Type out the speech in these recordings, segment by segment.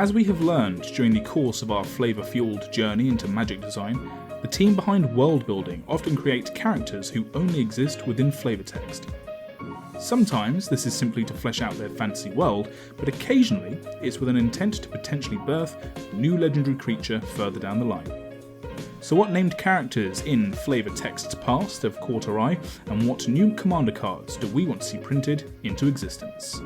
As we have learned during the course of our flavour-fueled journey into magic design, the team behind world building often create characters who only exist within flavour text. Sometimes this is simply to flesh out their fantasy world, but occasionally it's with an intent to potentially birth a new legendary creature further down the line. So what named characters in flavour texts past have caught our eye, and what new commander cards do we want to see printed into existence?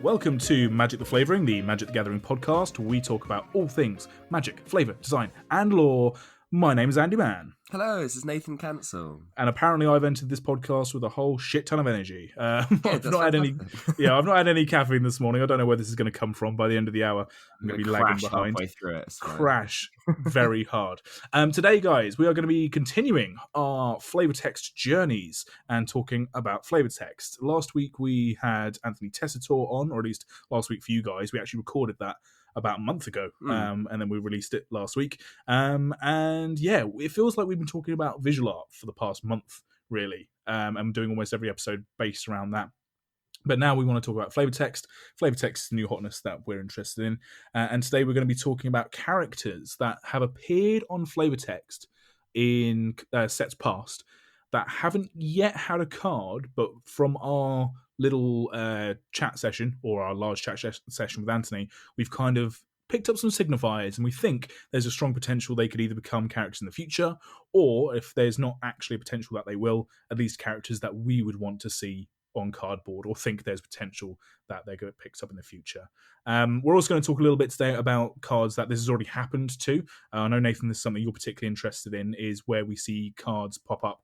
Welcome to Magic the Flavouring, the Magic the Gathering podcast, where we talk about all things magic, flavour, design and lore. My name is Andy Mann. Hello, this is Nathan Cancel. And apparently I've entered this podcast with a whole shit ton of energy. I've not had any caffeine this morning. I don't know where this is going to come from by the end of the hour. I'm going to be lagging behind. Halfway through it. Crash very hard. Today, guys, we are going to be continuing our flavour text journeys and talking about flavour text. Last week we had Anthony Tessitore on, or at least last week for you guys. We actually recorded that about a month ago, and then we released it last week. And yeah, it feels like we've been talking about visual art for the past month, really. I'm doing almost every episode based around that. But now we want to talk about flavour text. Flavour text is the new hotness that we're interested in. And today we're going to be talking about characters that have appeared on flavour text in sets past that haven't yet had a card, but from our little chat session, or our large chat session with Anthony, we've kind of picked up some signifiers, and we think there's a strong potential they could either become characters in the future, or if there's not actually a potential that they will, at least characters that we would want to see on cardboard, or think there's potential that they're going to pick up in the future. We're also going to talk a little bit today about cards that this has already happened to. I know, Nathan, this is something you're particularly interested in, is where we see cards pop up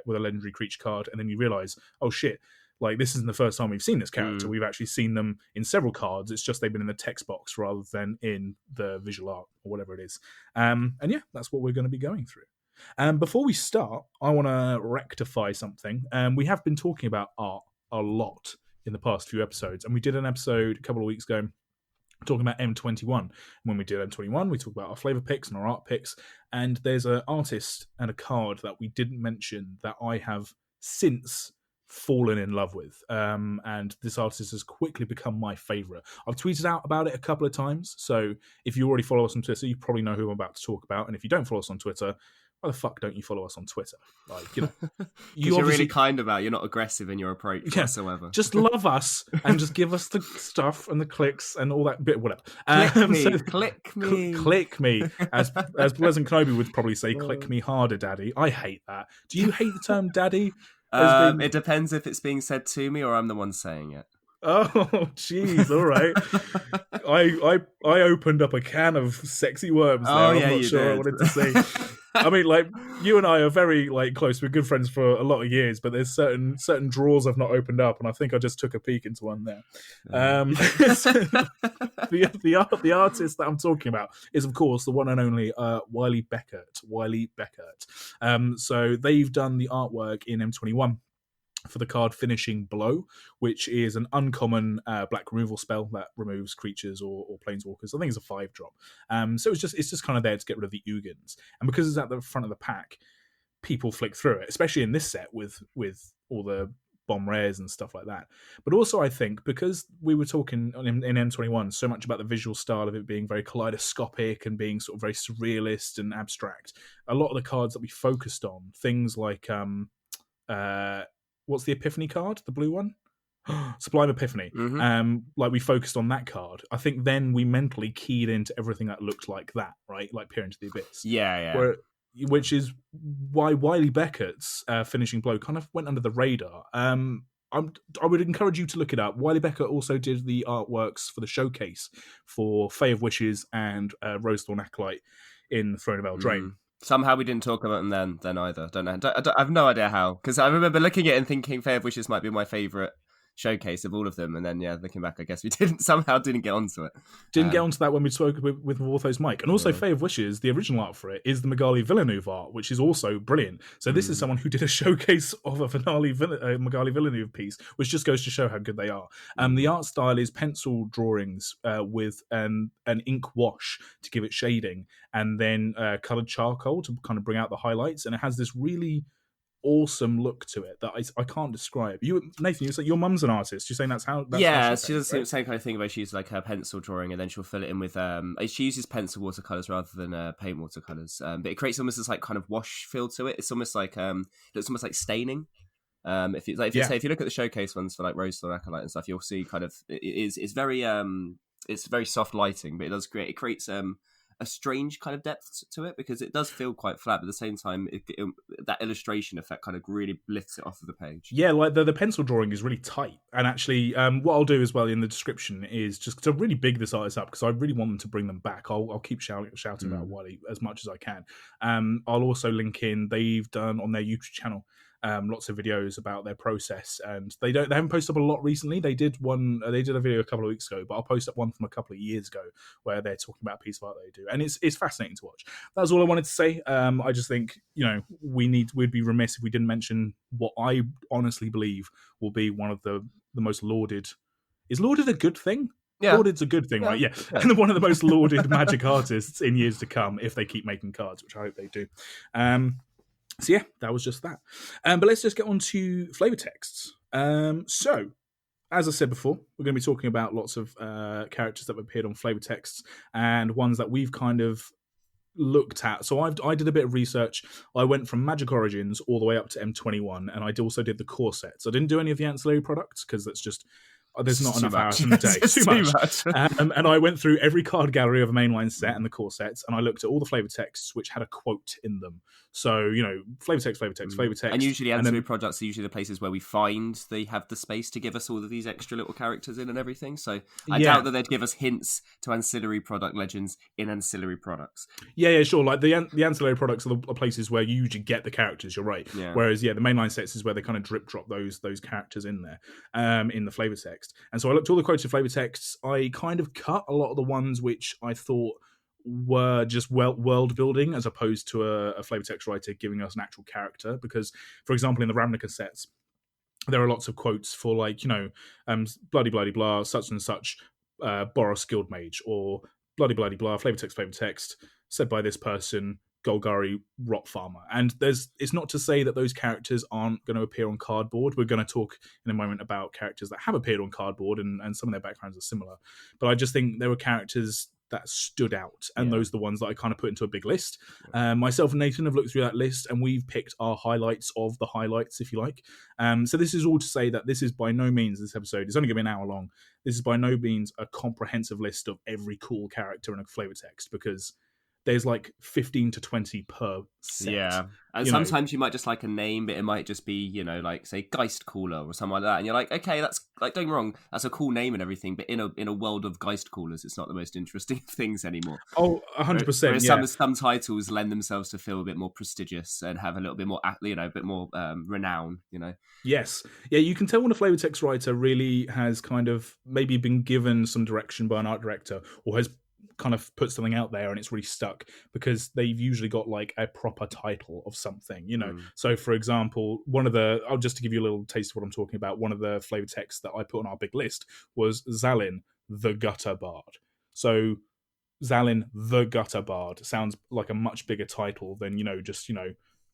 with a legendary creature card, and then you realise, oh shit, like, this isn't the first time we've seen this character. We've actually seen them in several cards. It's just they've been in the text box rather than in the visual art or whatever it is. And yeah, that's what we're going to be going through. Before we start, I want to rectify something. We have been talking about art a lot in the past few episodes, and we did an episode a couple of weeks ago talking about M21. When we did M21, we talked about our flavour picks and our art picks, and there's an artist and a card that we didn't mention that I have since fallen in love with, and this artist has quickly become my favourite. I've tweeted out about it a couple of times, so if you already follow us on Twitter, you probably know who I'm about to talk about, and if you don't follow us on Twitter, why the fuck don't you follow us on Twitter? Like, you know, you're really kind about, you're not aggressive in your approach whatsoever. Just love us and just give us the stuff and the clicks and all that bit, whatever. Click me. As Pleasant Kenobi would probably say, click me harder, daddy. I hate that. Do you hate the term daddy? It depends if it's being said to me or I'm the one saying it. Oh, jeez, all right. I opened up a can of sexy worms there. I'm not sure I wanted to say. I mean, like, you and I are very, like, close. We're good friends for a lot of years, but there's certain drawers I've not opened up, and I think I just took a peek into one there. The artist that I'm talking about is, of course, the one and only Wylie Beckert. So they've done the artwork in M21 for the card Finishing Blow, which is an uncommon black removal spell that removes creatures or planeswalkers. I think it's a 5-drop. So it's just kind of there to get rid of the Ugins. And because it's at the front of the pack, people flick through it, especially in this set with all the bomb rares and stuff like that. But also, I think, because we were talking in M21 so much about the visual style of it being very kaleidoscopic and being sort of very surrealist and abstract, a lot of the cards that we focused on, things like what's the Epiphany card? The blue one? Sublime Epiphany. Like, we focused on that card. I think then we mentally keyed into everything that looked like that, right? Like Peer into the Abyss. Yeah. Which is why Wylie Beckert's Finishing Blow kind of went under the radar. I would encourage you to look it up. Wylie Beckert also did the artworks for the showcase for Fae of Wishes and Rosethorn Acolyte in Throne of Eldraine. Somehow we didn't talk about them then either. Don't know. I have no idea how. Because I remember looking at it and thinking Fae of Wishes might be my favourite showcase of all of them, and then looking back, I guess we didn't get onto it. Didn't get onto that when we spoke with Vorthos Mike. And also Fae of Wishes, the original art for it is the Magali Villeneuve art, which is also brilliant. So this is someone who did a showcase of a Magali Villeneuve piece, which just goes to show how good they are. The art style is pencil drawings with an ink wash to give it shading, and then coloured charcoal to kind of bring out the highlights, and it has this really awesome look to it that I can't describe. You, Nathan, you say your mum's an artist. You're saying that's how Yeah, she she paints, does the right? same kind of thing where she uses like her pencil drawing and then she'll fill it in with she uses pencil watercolors rather than paint watercolors. But it creates almost this like kind of wash feel to it. It's almost like it's almost like staining. If you like, Yeah, if you look at the showcase ones for like Rose Thorn Acolyte and stuff, you'll see kind of it's very it's very soft lighting, but it creates a strange kind of depth to it because it does feel quite flat, but at the same time that illustration effect kind of really lifts it off of the page. yeah, like the pencil drawing is really tight. And actually, what I'll do as well in the description is just to really big this artist up because I really want them to bring them back. I'll keep shouting about Wylie as much as I can. I'll also link in. They've done on their YouTube channel lots of videos about their process, and they haven't posted up a lot recently. They did a video a couple of weeks ago, but I'll post up one from a couple of years ago where they're talking about a piece of art they do, and it's fascinating to watch. That's all I wanted to say. I just think we'd be remiss if we didn't mention what I honestly believe will be one of the most lauded. Is lauded a good thing? Yeah. Lauded's a good thing, right? Yeah. And one of the most lauded magic artists in years to come if they keep making cards, which I hope they do. So yeah, that was just that. But let's just get on to flavor texts. So, as I said before, we're going to be talking about lots of characters that have appeared on flavor texts and ones that we've kind of looked at. So I did a bit of research. I went from Magic Origins all the way up to M21, and I also did the core sets. I didn't do any of the ancillary products because that's just there's not enough hours in the day. Too much. And I went through every card gallery of a mainline set and the core sets, and I looked at all the flavor texts which had a quote in them. So, flavor text. And usually ancillary products are usually the places where we find they have the space to give us all of these extra little characters in and everything. So I doubt that they'd give us hints to ancillary product legends in ancillary products. Yeah, sure. Like the ancillary products are the places where you usually get the characters, you're right. Yeah. Whereas, the mainline sets is where they kind of drip drop those characters in there in the flavor text. And so I looked at all the quoted flavor texts. I kind of cut a lot of the ones which I thought were just world building as opposed to a flavor text writer giving us an actual character. Because, for example, in the Ravnica sets, there are lots of quotes for bloody bloody blah, such and such, Boros Guild Mage, or bloody bloody blah, flavor text, said by this person, Golgari Rot Farmer. And it's not to say that those characters aren't going to appear on cardboard. We're going to talk in a moment about characters that have appeared on cardboard and some of their backgrounds are similar. But I just think there were characters that stood out, and those are the ones that I kind of put into a big list. Myself and Nathan have looked through that list, and we've picked our highlights of the highlights, if you like. So this is all to say that this is by no means, this episode is only going to be an hour long. This is by no means a comprehensive list of every cool character in a flavor text, because there's like 15 to 20 per set. Yeah. And sometimes you might just like a name, but it might just be, like, say, Geist Cooler or something like that. And you're like, okay, that's, like, don't get me wrong, that's a cool name and everything, but in a world of Geist Coolers, it's not the most interesting things anymore. Oh, 100%. Some titles lend themselves to feel a bit more prestigious and have a little bit more, a bit more renown, Yes. Yeah, you can tell when a flavor text writer really has kind of maybe been given some direction by an art director or has kind of put something out there and it's really stuck, because they've usually got like a proper title of something, So for example, just to give you a little taste of what I'm talking about, one of the flavor texts that I put on our big list was Zalin the Gutter Bard. So Zalin the Gutter Bard sounds like a much bigger title than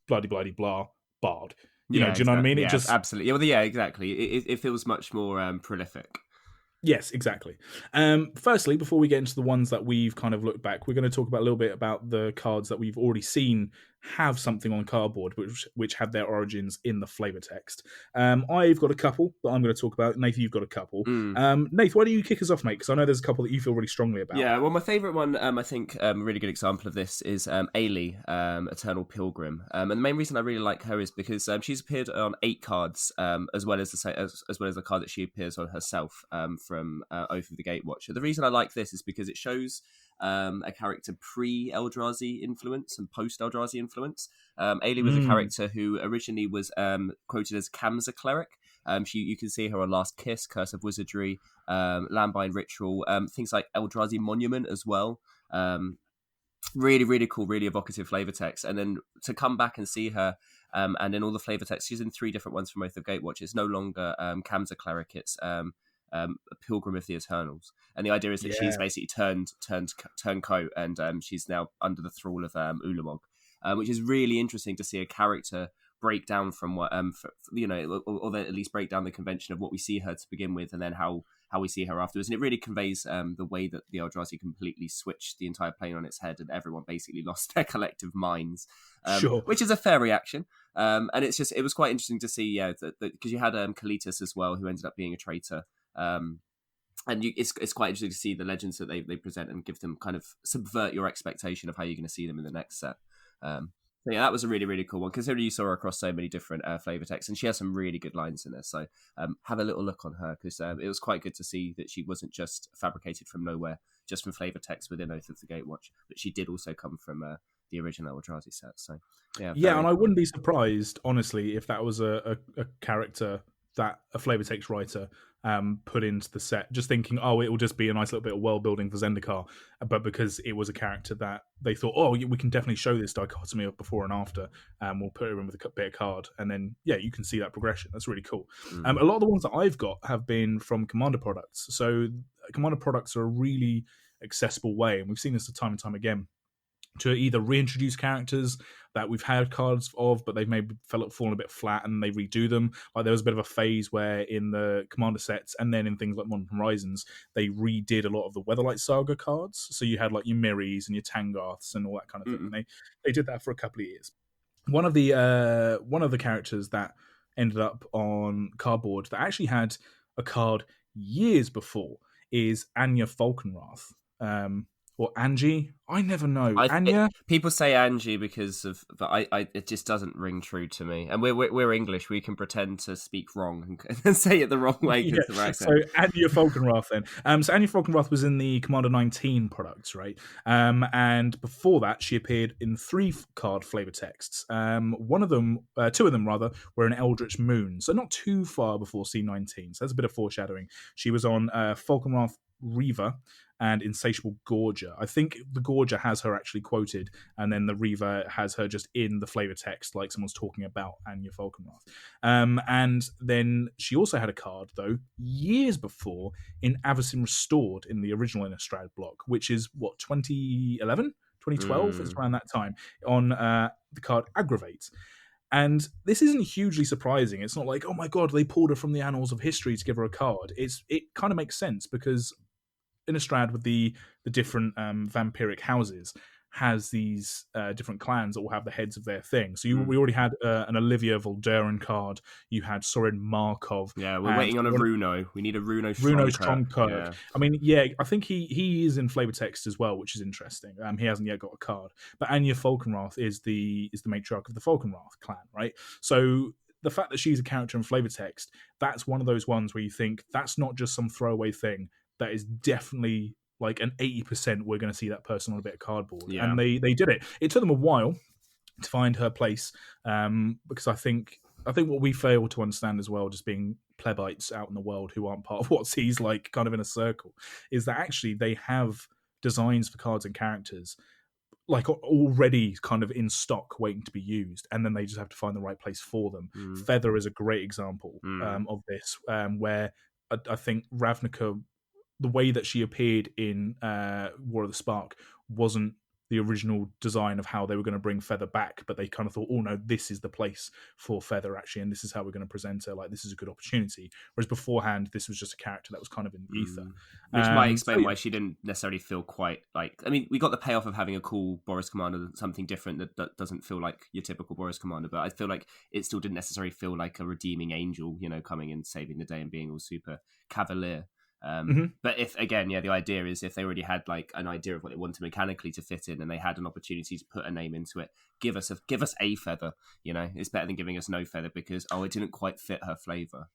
bloody bloody blah bard. Do you know what I mean? It just absolutely. Well, yeah, exactly. It feels much more prolific. Yes, exactly. Firstly, before we get into the ones that we've kind of looked back, we're going to talk about a little bit about the cards that we've already seen have something on cardboard, which have their origins in the flavor text. I've got a couple that I'm going to talk about. Nathan, you've got a couple. Nathan, why don't you kick us off, mate? Because I know there's a couple that you feel really strongly about. Yeah, well, my favourite one, I think, a really good example of this is Ailey, Eternal Pilgrim. And the main reason I really like her is because she's appeared on 8 cards, as well as the card that she appears on herself from Oath of the Gatewatcher. The reason I like this is because it shows a character pre-Eldrazi influence and post-Eldrazi influence. Ailey was a character who originally was quoted as Kamsa Cleric. You can see her on Last Kiss, Curse of Wizardry, Landbind Ritual, things like Eldrazi Monument as well. Really, really cool, really evocative flavor text. And then to come back and see her, and in all the flavor text, she's in 3 different ones from Oath of Gatewatch. It's no longer Kamsa Cleric, it's a Pilgrim of the Eternals, and the idea is that she's basically turned coat, and she's now under the thrall of Ulamog, which is really interesting to see a character break down from what or then at least break down the convention of what we see her to begin with, and then how we see her afterwards. And it really conveys the way that the Eldrazi completely switched the entire plane on its head, and everyone basically lost their collective minds, Sure. which is a fair reaction. And it was quite interesting to see, because you had Kalitas as well, who ended up being a traitor. And it's quite interesting to see the legends that they present and give them, kind of subvert your expectation of how you're going to see them in the next set. So yeah, that was a really, really cool one, considering you saw her across so many different flavor texts, and she has some really good lines in there. So have a little look on her, because it was quite good to see that she wasn't just fabricated from nowhere, just from flavor text within Oath of the Gatewatch, but she did also come from the original Eldrazi set. So yeah, and I wouldn't be surprised, honestly, if that was a character that a flavor text writer put into the set, just thinking, it will just be a nice little bit of world building for Zendikar, but because it was a character that they thought, we can definitely show this dichotomy of before and after, we'll put her in with a bit of card, and then you can see that progression. That's really cool. A lot of the ones that I've got have been from Commander products, so Commander products are a really accessible way, and we've seen this time and time again, to either reintroduce characters that we've had cards of, but they've maybe fallen a bit flat, and they redo them. Like there was a bit of a phase where in the Commander sets, and then in things like Modern Horizons, they redid a lot of the Weatherlight Saga cards. So you had like your Miris and your Tangarths and all that kind of thing. And they did that for a couple of years. One of the characters that ended up on cardboard that actually had a card years before is Anya Falkenrath. Or Angie, I never know. Anya. People say Angie because of, but it just doesn't ring true to me. And we're English; we can pretend to speak wrong and say it the wrong way because the right. So Anya Falkenrath then. So Anya Falkenrath was in the Commander 19 products, right? And before that, she appeared in 3 card flavor texts. Two of them rather, were in Eldritch Moon, so not too far before C19. So that's a bit of foreshadowing. She was on Falkenrath Reaver and Insatiable Gorger. I think the Gorger has her actually quoted, and then the Reaver has her just in the flavor text, like someone's talking about Anya Falkenrath. And then she also had a card, though, years before in Avacyn Restored in the original Innistrad block, which is, 2011? 2012? It's around that time, on the card Aggravate. And this isn't hugely surprising. It's not like, oh my god, they pulled her from the annals of history to give her a card. It kind of makes sense, because Innistrad, with the different vampiric houses, has these different clans that all have the heads of their thing. So we already had an Olivia Volduran card. You had Sorin Markov. Yeah, we're waiting on a Runo. We need a Runo Strongkirk. Yeah. I mean, I think he is in flavor text as well, which is interesting. He hasn't yet got a card. But Anya Falkenrath is the matriarch of the Falkenrath clan, right? So the fact that she's a character in flavor text, that's one of those ones where you think that's not just some throwaway thing. That is definitely like an 80% we're going to see that person on a bit of cardboard. Yeah. And they did it. It took them a while to find her place, because I think what we fail to understand as well, just being plebites out in the world who aren't part of what sees like kind of in a circle, is that actually they have designs for cards and characters like already kind of in stock waiting to be used, and then they just have to find the right place for them. Feather is a great example of this, where I think Ravnica, the way that she appeared in War of the Spark, wasn't the original design of how they were going to bring Feather back, but they kind of thought, oh no, this is the place for Feather actually, and this is how we're going to present her, like this is a good opportunity. Whereas beforehand, this was just a character that was kind of in the ether. Which might explain why she didn't necessarily feel quite like, I mean, we got the payoff of having a cool Boris Commander, something different that doesn't feel like your typical Boris Commander, but I feel like it still didn't necessarily feel like a redeeming angel, coming and saving the day and being all super cavalier. But if, again, the idea is if they already had like an idea of what they wanted mechanically to fit in, and they had an opportunity to put a name into it, give us a feather. It's better than giving us no feather because it didn't quite fit her flavor.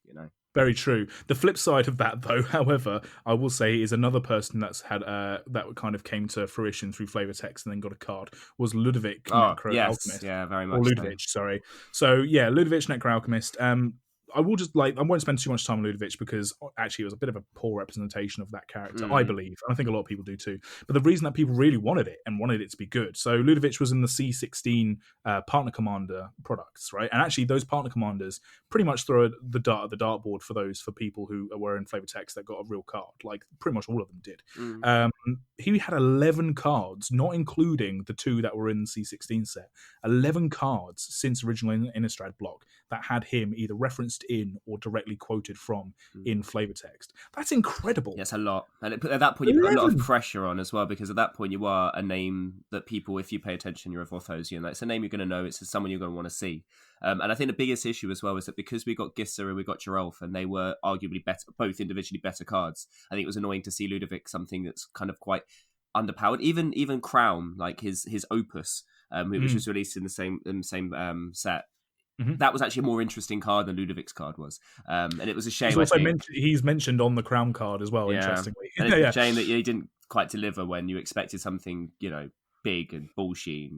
Very true. The flip side of that, though, however, I will say, is another person that's had that kind of came to fruition through flavor text and then got a card was Ludovic Necro Alchemist. Yeah, very much. Or Ludovic, sorry. So yeah, Ludovic Necro Alchemist. I will just I won't spend too much time on Ludovic because actually it was a bit of a poor representation of that character, I believe, and I think a lot of people do too. But the reason that people really wanted it and wanted it to be good, so Ludovic was in the C16 partner commander products, right? And actually those partner commanders pretty much throw the dart at the dartboard for people who were in flavor text that got a real card. Like pretty much all of them did. He had 11 cards, not including the 2 that were in the C16 set. 11 cards since original Innistrad block that had him either referenced in or directly quoted from in flavor text. That's incredible. Yes, a lot. And at that point, you put a lot of pressure on as well, because at that point you are a name that people, if you pay attention, you're a Vorthosian. It's a name you're going to know. It's someone you're going to want to see. And I think the biggest issue as well is that because we got Gisser and we got Geralf, and they were arguably better, both individually better cards, I think it was annoying to see Ludovic something that's kind of quite underpowered. Even Crown, like his Opus, which was released in the same set. That was actually a more interesting card than Ludovic's card was, and it was a shame. He's mentioned on the Crown card as well. Interestingly, and it's a shame that he didn't quite deliver when you expected something, big and ballsy.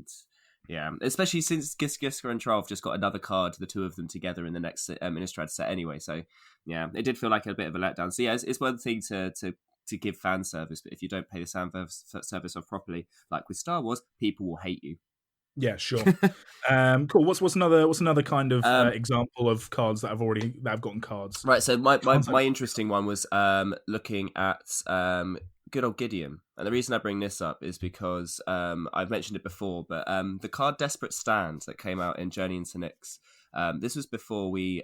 Yeah, especially since Gisger and Trolf just got another card, the 2 of them together in the next Innistrad set anyway. So yeah, it did feel like a bit of a letdown. So yeah, it's one thing to give fan service, but if you don't pay the service off properly, like with Star Wars, people will hate you. Yeah, sure. Cool. What's another kind of example of cards that have gotten cards? Right. So my interesting one was looking at good old Gideon, and the reason I bring this up is because I've mentioned it before, but the card Desperate Stand that came out in Journey into Nyx, this was before we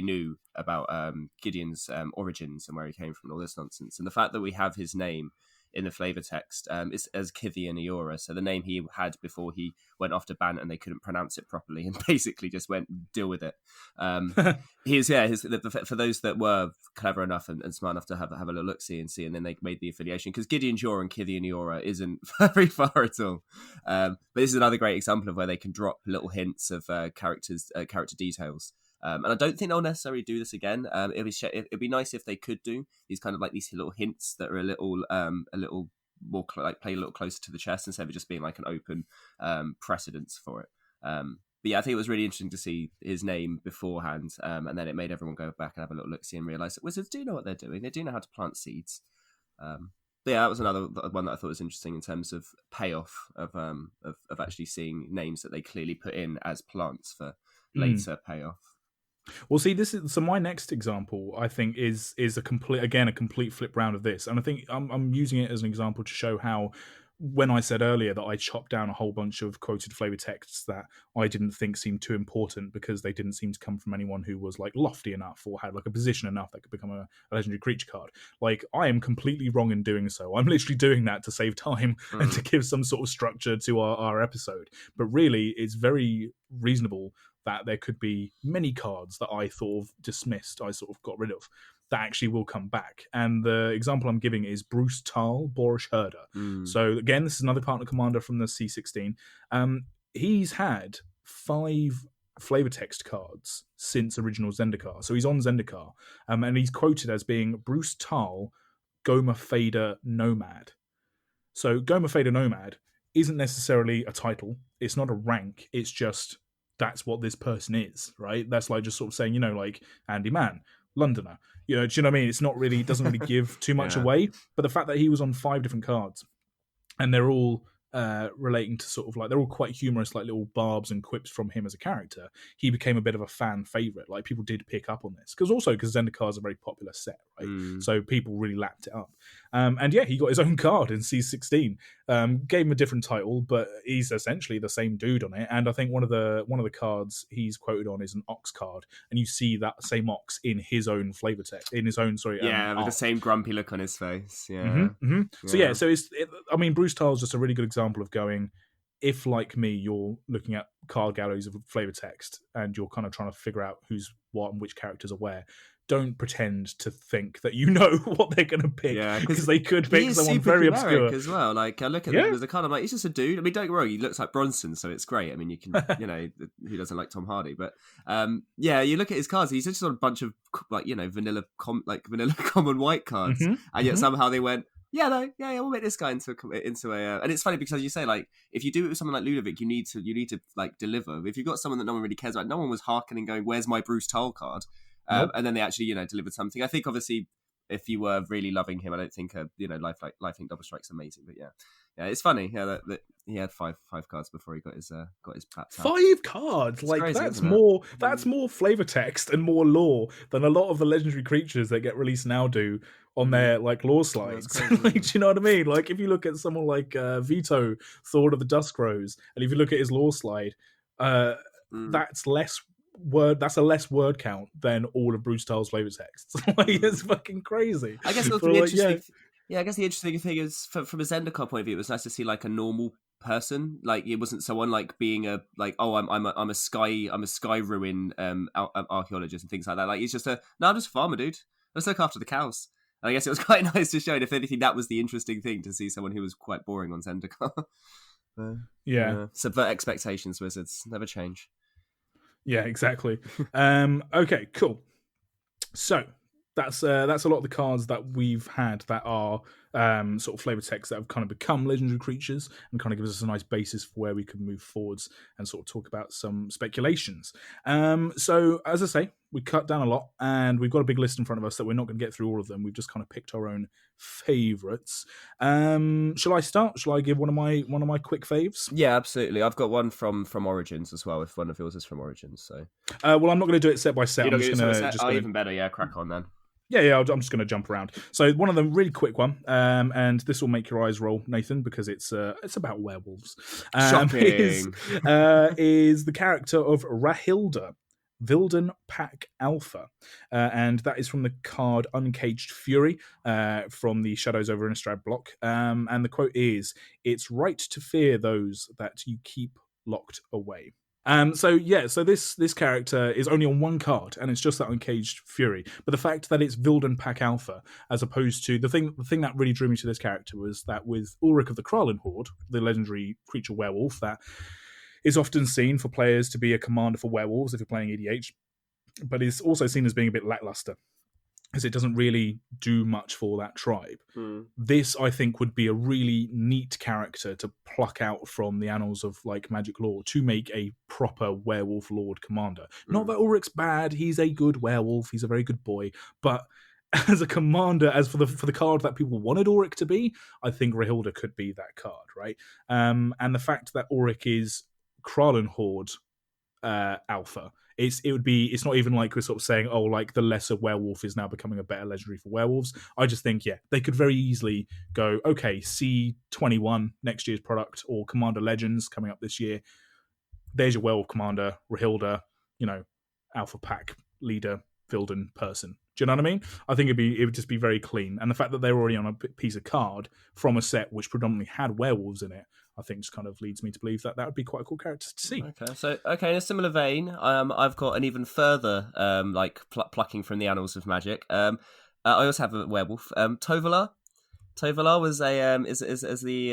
knew about Gideon's origins and where he came from and all this nonsense, and the fact that we have his name in the flavor text is as Kithian Eora, so the name he had before he went off to ban and they couldn't pronounce it properly and basically just went deal with it. For those that were clever enough and smart enough to have a little look see, and then they made the affiliation, because Gideon Jaw and Kithian Eora isn't very far at all. But this is another great example of where they can drop little hints of character details. And I don't think they'll necessarily do this again. It'd be nice if they could do these kind of like these little hints that are a little more play a little closer to the chest instead of just being like an open precedence for it. But yeah, I think it was really interesting to see his name beforehand, and then it made everyone go back and have a little look see and realize that wizards do know what they're doing. They do know how to plant seeds. But yeah, that was another one that I thought was interesting in terms of payoff of actually seeing names that they clearly put in as plants for later payoff. Well, see, my next example, I think, is a complete flip round of this, and I think I'm using it as an example to show how, when I said earlier that I chopped down a whole bunch of quoted flavor texts that I didn't think seemed too important because they didn't seem to come from anyone who was like lofty enough or had like a position enough that could become a legendary creature card. Like, I am completely wrong in doing so. I'm literally doing that to save time and to give some sort of structure to our episode. But really, it's very reasonable that there could be many cards that I sort of dismissed, I sort of got rid of, that actually will come back. And the example I'm giving is Bruce Tal, Boorish Herder. So again, this is another partner commander from the C16. He's had 5 flavor text cards since original Zendikar. So he's on Zendikar, and he's quoted as being Bruce Tal, Goma Fader Nomad. So Goma Fader Nomad isn't necessarily a title. It's not a rank. It's just that's what this person is, right? That's like just sort of saying, like Andy Mann, Londoner. Do you know what I mean? It's not really, it doesn't really give too much away. But the fact that he was on 5 different cards and they're all relating to sort of like, they're all quite humorous, like little barbs and quips from him as a character, he became a bit of a fan favorite. Like, people did pick up on this because Zendikar is a very popular set, right? So people really lapped it up. And yeah, he got his own card in C16. Gave him a different title, but he's essentially the same dude on it. And I think one of the cards he's quoted on is an ox card, and you see that same ox in his own flavor text, in his own with art. The same grumpy look on his face. Yeah. Bruce Tal's just a really good example of going, if like me, you're looking at card galleries of flavor text and you're kind of trying to figure out who's what and which characters are where, don't pretend to think that you know what they're going to pick, because they could pick someone very obscure as well. Like, I look at him as a kind of like, he's just a dude. I mean, don't get me wrong, he looks like Bronson, so it's great. I mean, you can, who doesn't like Tom Hardy? But you look at his cards, he's just on a bunch of like, vanilla common white cards, and yet somehow they went, Yeah, no, yeah, we'll make this guy into and it's funny because as you say, like if you do it with someone like Ludovic, you need to like deliver. If you've got someone that no one really cares about, no one was hearkening going, "Where's my Bruce Toll card?" Nope. And then they actually delivered something. I think obviously if you were really loving him, I don't think Life Link Double Strike's amazing, but yeah, it's funny that he had five cards before he got his paps out. 5 cards, It's like crazy, that's isn't it? more flavor text and more lore than a lot of the legendary creatures that get released now do on their like lore slides. crazy, Like, do you know what I mean? Like if you look at someone like Vito, Thor of the Dusk Rose, and if you look at his lore slide, that's a less word count than all of Bruce Tull's flavor texts. Like it's fucking crazy. I guess But, like, I guess the interesting thing is from a Zendikar point of view, it was nice to see like a normal person. Like it wasn't someone like being I'm a sky ruin archaeologist and things like that. Like he's just I'm just a farmer, dude. Let's look after the cows. And I guess it was quite nice to show. And if anything, that was the interesting thing to see someone who was quite boring on Zendikar. Subvert expectations, wizards never change. Yeah, exactly. Okay, cool. So that's a lot of the cards that we've had that are sort of flavor text that have kind of become legendary creatures and kind of gives us a nice basis for where we can move forwards and sort of talk about some speculations. So as I say, we cut down a lot and we've got a big list in front of us that we're not going to get through all of them. We've just kind of picked our own favorites. Shall I start? Shall I give one of my quick faves? Yeah, absolutely. I've got one from Origins as well. If one of yours is from Origins, so well, I'm not going to do it set by set. I'm just going to even better. Yeah, crack on then. Yeah, I'm just going to jump around. So one of them, really quick one, and this will make your eyes roll, Nathan, because it's about werewolves. Shocking. Is the character of Rahilda, Vilden Pack Alpha, and that is from the card Uncaged Fury from the Shadows over Innistrad block. And the quote is, "It's right to fear those that you keep locked away." So this character is only on one card, and it's just that Uncaged Fury. But the fact that it's Vilden Pack Alpha, as opposed to the thing that really drew me to this character was that with Ulrich of the Kralin Horde, the legendary creature werewolf that is often seen for players to be a commander for werewolves if you're playing EDH, but is also seen as being a bit lackluster, because it doesn't really do much for that tribe. This, I think, would be a really neat character to pluck out from the annals of like Magic lore to make a proper werewolf lord commander. Not that Ulrich's bad; he's a good werewolf. He's a very good boy, but as a commander, as for the card that people wanted Ulrich to be, I think Rahilda could be that card, right? And the fact that Ulrich is Kralin Horde alpha, it's not even like we're sort of saying, oh, like the lesser werewolf is now becoming a better legendary for werewolves. I just think, yeah, they could very easily go, okay, C21 next year's product, or Commander Legends coming up this year. There's your werewolf commander, Rahilda, alpha pack leader, Vilden person. Do you know what I mean? I think it would just be very clean. And the fact that they're already on a piece of card from a set which predominantly had werewolves in it, I think just kind of leads me to believe that would be quite a cool character to see. Okay, so in a similar vein, I've got an even further plucking from the annals of Magic. I also have a werewolf, Tovolar. Tovolar was is the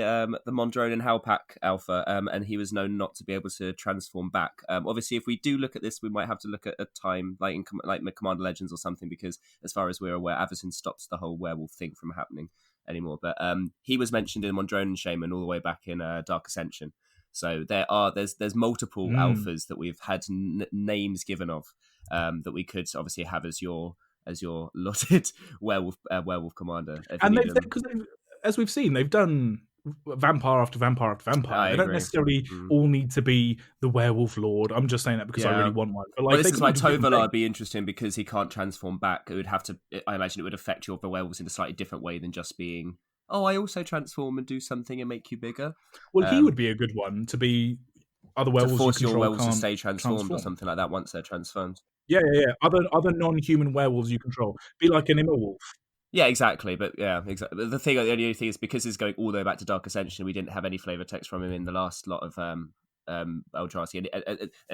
Mondrone and Howlpack alpha, and he was known not to be able to transform back. Obviously, if we do look at this, we might have to look at a time like in Commander Legends or something, because as far as we're aware, Avacyn stops the whole werewolf thing from happening anymore. But he was mentioned in Mondrone and Shaman all the way back in Dark Ascension. So there's multiple alphas that we've had names given of that we could obviously have as your allotted werewolf commander. And as we've seen, they've done vampire after vampire after vampire. They don't necessarily all need to be the werewolf lord. I'm just saying that because I really want one. But this is why Tovolar would be interesting, because he can't transform back. It would have to. I imagine it would affect your werewolves in a slightly different way than just being, oh, I also transform and do something and make you bigger. Well, he would be a good one to be. Other werewolves to force your werewolves to stay transformed or something like that once they're transformed. Yeah. Other non-human werewolves you control. Be like an Immerwolf. Yeah, exactly. But yeah, exactly. The only thing is, because he's going all the way back to Dark Ascension, we didn't have any flavor text from him in the last lot of Eldrazi,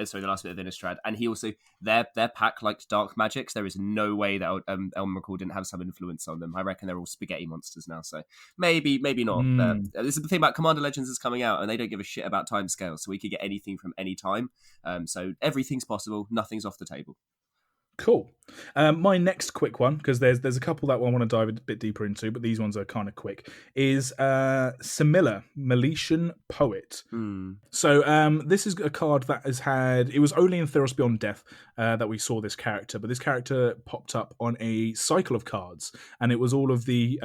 sorry, the last bit of Innistrad. And he also, their pack liked dark magics. There is no way that Elmerical didn't have some influence on them. I reckon they're all spaghetti monsters now, so maybe not. This is the thing about Commander Legends is coming out, and they don't give a shit about timescales, so we could get anything from any time. So everything's possible, nothing's off the table. Cool. My next quick one, because there's a couple that I want to dive a bit deeper into, but these ones are kind of quick, is Semilla, Meletian Poet. Mm. So this is a card that has had. It was only in Theros Beyond Death that we saw this character, but this character popped up on a cycle of cards, and it was all of the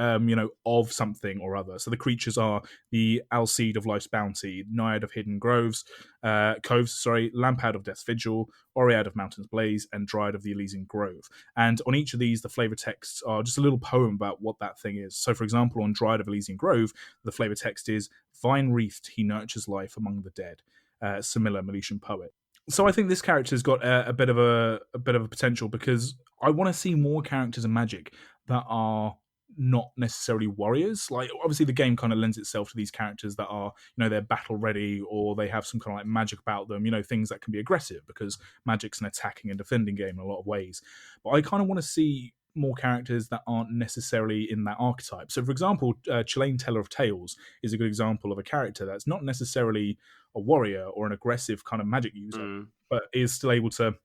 of something or other. So the creatures are the Alseid of Life's Bounty, Naiad of Hidden Coves, Lampad of Death's Vigil, Oread of Mountain's Blaze, and Dryad of the Elysian Grove. And on each of these, the flavor texts are just a little poem about what that thing is. So, for example, on Dryad of Elysian Grove, the flavor text is "Vine wreathed, he nurtures life among the dead." Semilla, Meletian Poet. So I think this character's got a bit of a potential, because I want to see more characters in Magic that are not necessarily warriors. Like, obviously the game kind of lends itself to these characters that are, they're battle ready, or they have some kind of like magic about them, things that can be aggressive, because Magic's an attacking and defending game in a lot of ways. But I kind of want to see more characters that aren't necessarily in that archetype. So, for example, Chilean Teller of Tales is a good example of a character that's not necessarily a warrior or an aggressive kind of magic user, but is still able to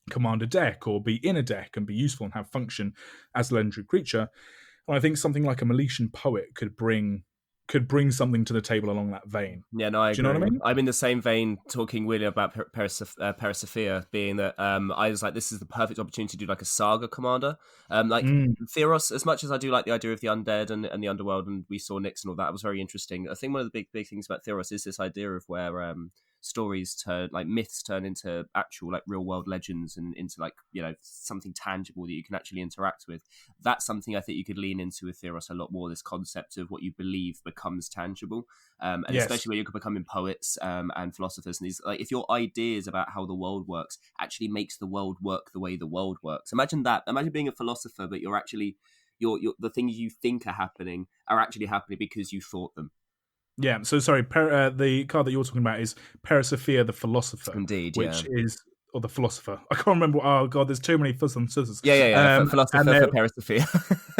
command a deck or be in a deck and be useful and have function as a legendary creature. And I think something like a Meletian Poet could bring something to the table along that vein. Yeah, no, I agree. Do you know what I mean? I'm in the same vein talking really about Parasophia, being that I was like, this is the perfect opportunity to do like a saga commander. Theros, as much as I do like the idea of the undead and the underworld, and we saw Nyx and all that, it was very interesting. I think one of the big things about Theros is this idea of where stories turn, like myths turn into actual like real world legends, and into like, something tangible that you can actually interact with. That's something I think you could lean into with Theros a lot more, this concept of what you believe becomes tangible, and yes, especially when you're becoming poets and philosophers, and these, like, if your ideas about how the world works actually makes the world work the way the world works. Imagine being a philosopher, but you're actually the things you think are happening because you thought them. Yeah, so sorry, the card that you're talking about is Parasophia the Philosopher. Indeed, which is, or the Philosopher. I can't remember. Oh, God, there's too many fuss and scissors. Yeah. Philosopher for Parasophia.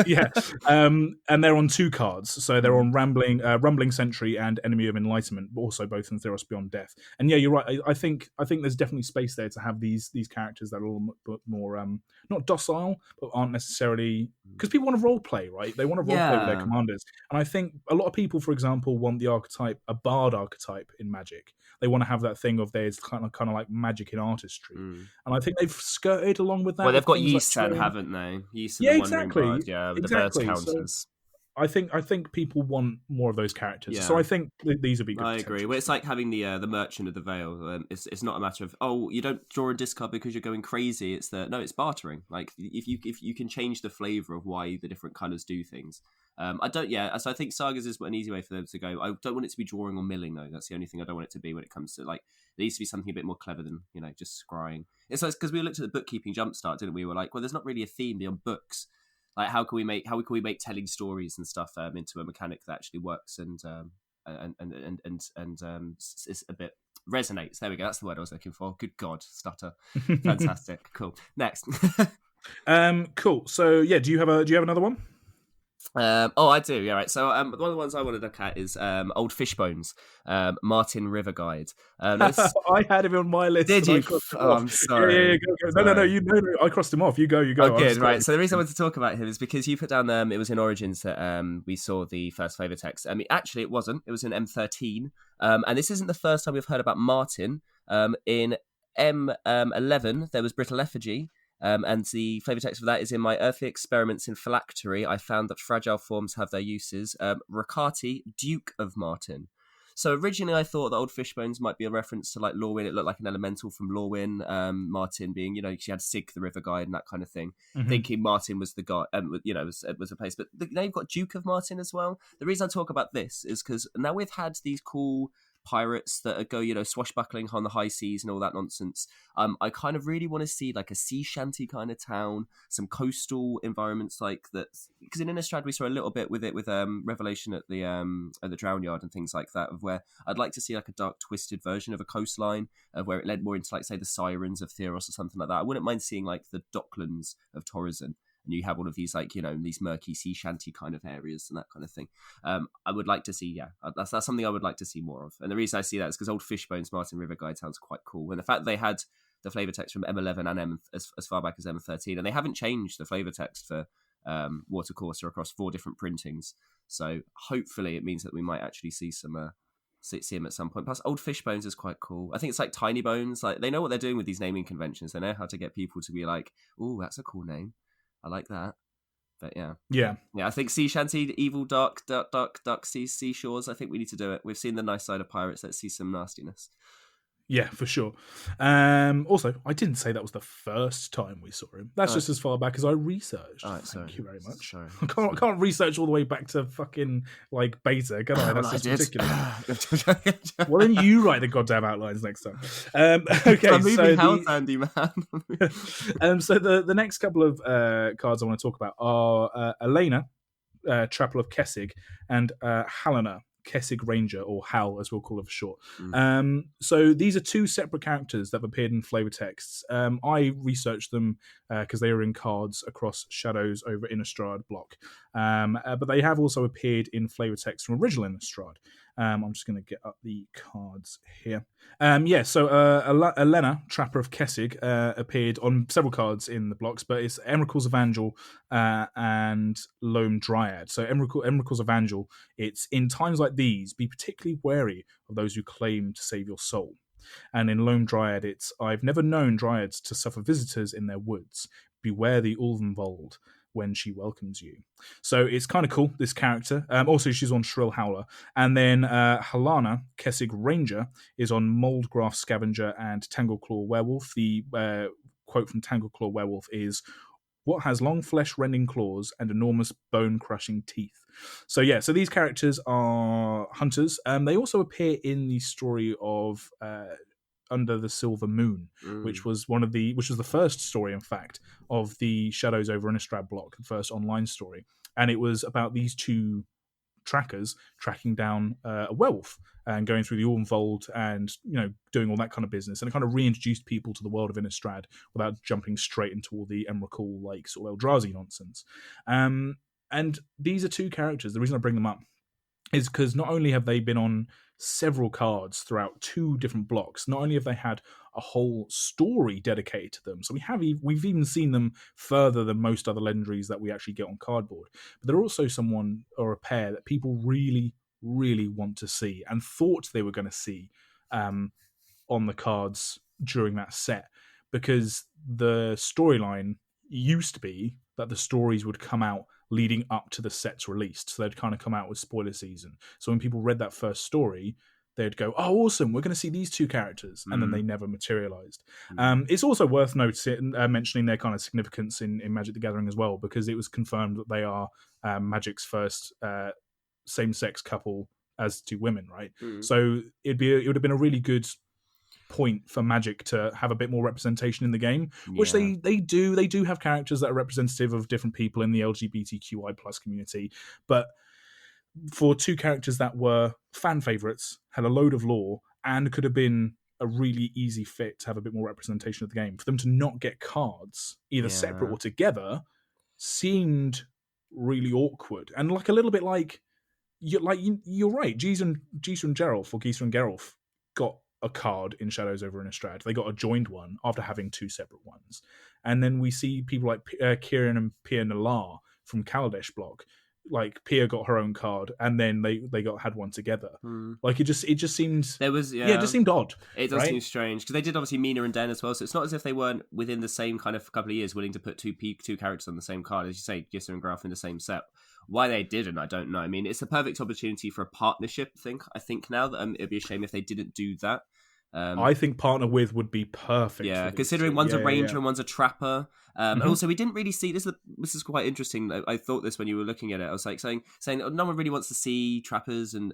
Yeah, and they're on 2 cards. So they're on Rumbling Sentry and Enemy of Enlightenment, but also both in Theros Beyond Death. And yeah, you're right. I think there's definitely space there to have these characters that are all more not docile, but aren't necessarily, because people want to role play, right? They want to role play with their commanders. And I think a lot of people, for example, want the archetype, a bard archetype in Magic. They want to have that thing of there's kind of like magic in artistry. And I think they've skirted along with that. Well, they've got Yi-San, like, haven't they? Yi-San, the exactly. Bard, with the bird counters. So I think people want more of those characters. Yeah. So I think these would be good. I agree. Well, it's like having the Merchant of the Veil. It's not a matter of, you don't draw a discard because you're going crazy. It's it's bartering. Like, if you can change the flavor of why the different colors do things. So I think sagas is an easy way for them to go. I don't want it to be drawing or milling, though. That's the only thing I don't want it to be when it comes to, like, there needs to be something a bit more clever than, just scrying. It's like, because we looked at the bookkeeping jumpstart, didn't we? We were like, well, there's not really a theme beyond books. Like, how can we make telling stories and stuff into a mechanic that actually works and is a bit resonates. There we go. That's the word I was looking for. Good God, stutter. Fantastic. Cool. Next. Cool. So yeah, do you have another one? I do. Yeah, right. So one of the ones I want to look at is Old Fishbones, Martin River Guide. I had him on my list. Did you? I'm sorry. Yeah, go. No, I crossed him off. You go. Oh, good. Right. So the reason I wanted to talk about him is because you put down it was in Origins that we saw the first flavor text. I mean, actually, it wasn't. It was in M13. And this isn't the first time we've heard about Martin. In M11, there was Brittle Effigy. And the flavor text for that is in my earthly experiments in phylactery. I found that fragile forms have their uses. Rakati, Duke of Martin. So originally I thought that Old Fishbones might be a reference to like Lorwyn. It looked like an elemental from Lorwyn. Martin being, she had Sig the River Guide and that kind of thing. Mm-hmm. Thinking Martin was the guy, was a place. But now you've got Duke of Martin as well. The reason I talk about this is because now we've had these cool pirates that go, swashbuckling on the high seas and all that nonsense. I kind of really want to see like a sea shanty kind of town, some coastal environments like that. Because in Innistrad we saw a little bit with it with Revelation at the Drown Yard and things like that. Of where I'd like to see like a dark, twisted version of a coastline, of where it led more into like say the Sirens of Theros or something like that. I wouldn't mind seeing like the Docklands of Torrezen. And you have all of these like these murky sea shanty kind of areas and that kind of thing. I would like to see, that's something I would like to see more of. And the reason I see that is because Old Fishbones Martin River Guide sounds quite cool, and the fact they had the flavor text from M11 and as far back as M13, and they haven't changed the flavor text for Watercourser across 4 different printings. So hopefully it means that we might actually see some see him at some point. Plus, Old Fishbones is quite cool. I think it's like Tiny Bones. Like, they know what they're doing with these naming conventions. They know how to get people to be like, "Ooh, that's a cool name. I like that." But yeah. I think Sea Shanty, Evil Dark Seashores. I think we need to do it. We've seen the nice side of pirates. Let's see some nastiness. Yeah, for sure. Also, I didn't say that was the first time we saw him. That's just as far back as I researched. Thank you very much. Sorry. I can't research all the way back to fucking like beta, can I? That's just ridiculous. Well, then you write the goddamn outlines next time. Okay, I'm moving house, Andy, man. So the next couple of cards I want to talk about are Elena, Trapple of Kessig, and Helena, Kessig Ranger, or Hal as we'll call it for short. So these are 2 separate characters that have appeared in flavor texts. I researched them because they are in cards across Shadows over Innistrad block, but they have also appeared in flavor text from original Innistrad. I'm just going to get up the cards here. So Elena, Trapper of Kessig, appeared on several cards in the blocks, but it's Emrakul's Evangel and Loam Dryad. So Emrakul's Evangel, it's in times like these, be particularly wary of those who claim to save your soul. And in Loam Dryad, it's I've never known Dryads to suffer visitors in their woods. Beware the Ulvenvold when she welcomes you. So it's kind of cool, this character. Also, she's on Shrill Howler. And then Halana, Kessig Ranger, is on Moldgraf Scavenger and Tangleclaw Werewolf. The quote from Tangleclaw Werewolf is, "What has long flesh-rending claws and enormous bone-crushing teeth." So these characters are hunters. They also appear in the story of Under the Silver Moon, which was the first story, in fact, of the Shadows over Innistrad block, the first online story, and it was about these 2 trackers tracking down a werewolf and going through the Ulvenvold and doing all that kind of business, and it kind of reintroduced people to the world of Innistrad without jumping straight into all the Emrakul like sort of Eldrazi nonsense. And these are 2 characters. The reason I bring them up is because not only have they been on several cards throughout 2 different blocks, not only have they had a whole story dedicated to them, so we've even seen them further than most other legendaries that we actually get on cardboard, but they're also someone or a pair that people really, really want to see and thought they were going to see on the cards during that set, because the storyline used to be that the stories would come out leading up to the set's released. So they'd kind of come out with spoiler season. So when people read that first story, they'd go, "Oh, awesome, we're going to see these 2 characters." And then they never materialized. It's also worth mentioning their kind of significance in Magic the Gathering as well, because it was confirmed that they are Magic's first same-sex couple as 2 women, right? So it would have been a really good point for Magic to have a bit more representation in the game, which they do have characters that are representative of different people in the LGBTQI plus community, but for 2 characters that were fan favorites, had a load of lore, and could have been a really easy fit to have a bit more representation of the game, for them to not get cards either separate or together seemed really awkward, and like a little bit like you're right. Gisa and Geralf got a card in Shadows over Innistrad. They got a joined one after having 2 separate ones. And then we see people like Kieran and Pia Nalar from Kaladesh block. Like Pia got her own card, and then they had one together. Like it just seemed it just seemed odd. It does seem strange, because they did obviously Mina and Den as well. So it's not as if they weren't within the same kind of couple of years willing to put two characters on the same card, as you say, Gissa and Graf in the same set. Why they didn't, I don't know. I mean, it's a perfect opportunity for a partnership. I think now that it'd be a shame if they didn't do that. I think partner with would be perfect. Yeah, considering one's a ranger and one's a trapper. And also, we didn't really see this. This is quite interesting. I thought this when you were looking at it. I was like saying no one really wants to see trappers and